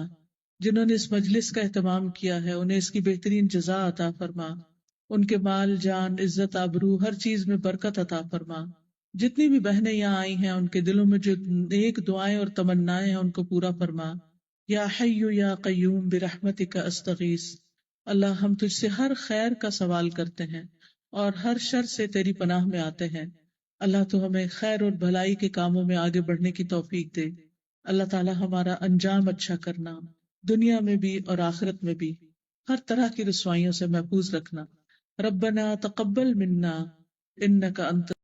جنہوں نے اس مجلس کا اہتمام کیا ہے انہیں اس کی بہترین جزا عطا فرما، ان کے مال جان عزت آبرو ہر چیز میں برکت عطا فرما۔ جتنی بھی بہنیں یہاں آئی ہیں ان کے دلوں میں جو نیک دعائیں اور تمنائیں ہیں ان کو پورا فرما۔ یا حی یا قیوم برحمتک استغیث، اللہ ہم تجھ سے ہر خیر کا سوال کرتے ہیں اور ہر شر سے تیری پناہ میں آتے ہیں۔ اللہ تو ہمیں خیر اور بھلائی کے کاموں میں آگے بڑھنے کی توفیق دے۔ اللہ تعالی ہمارا انجام اچھا کرنا، دنیا میں بھی اور آخرت میں بھی ہر طرح کی رسوائیوں سے محفوظ رکھنا۔ ربنا تقبل منا انک انت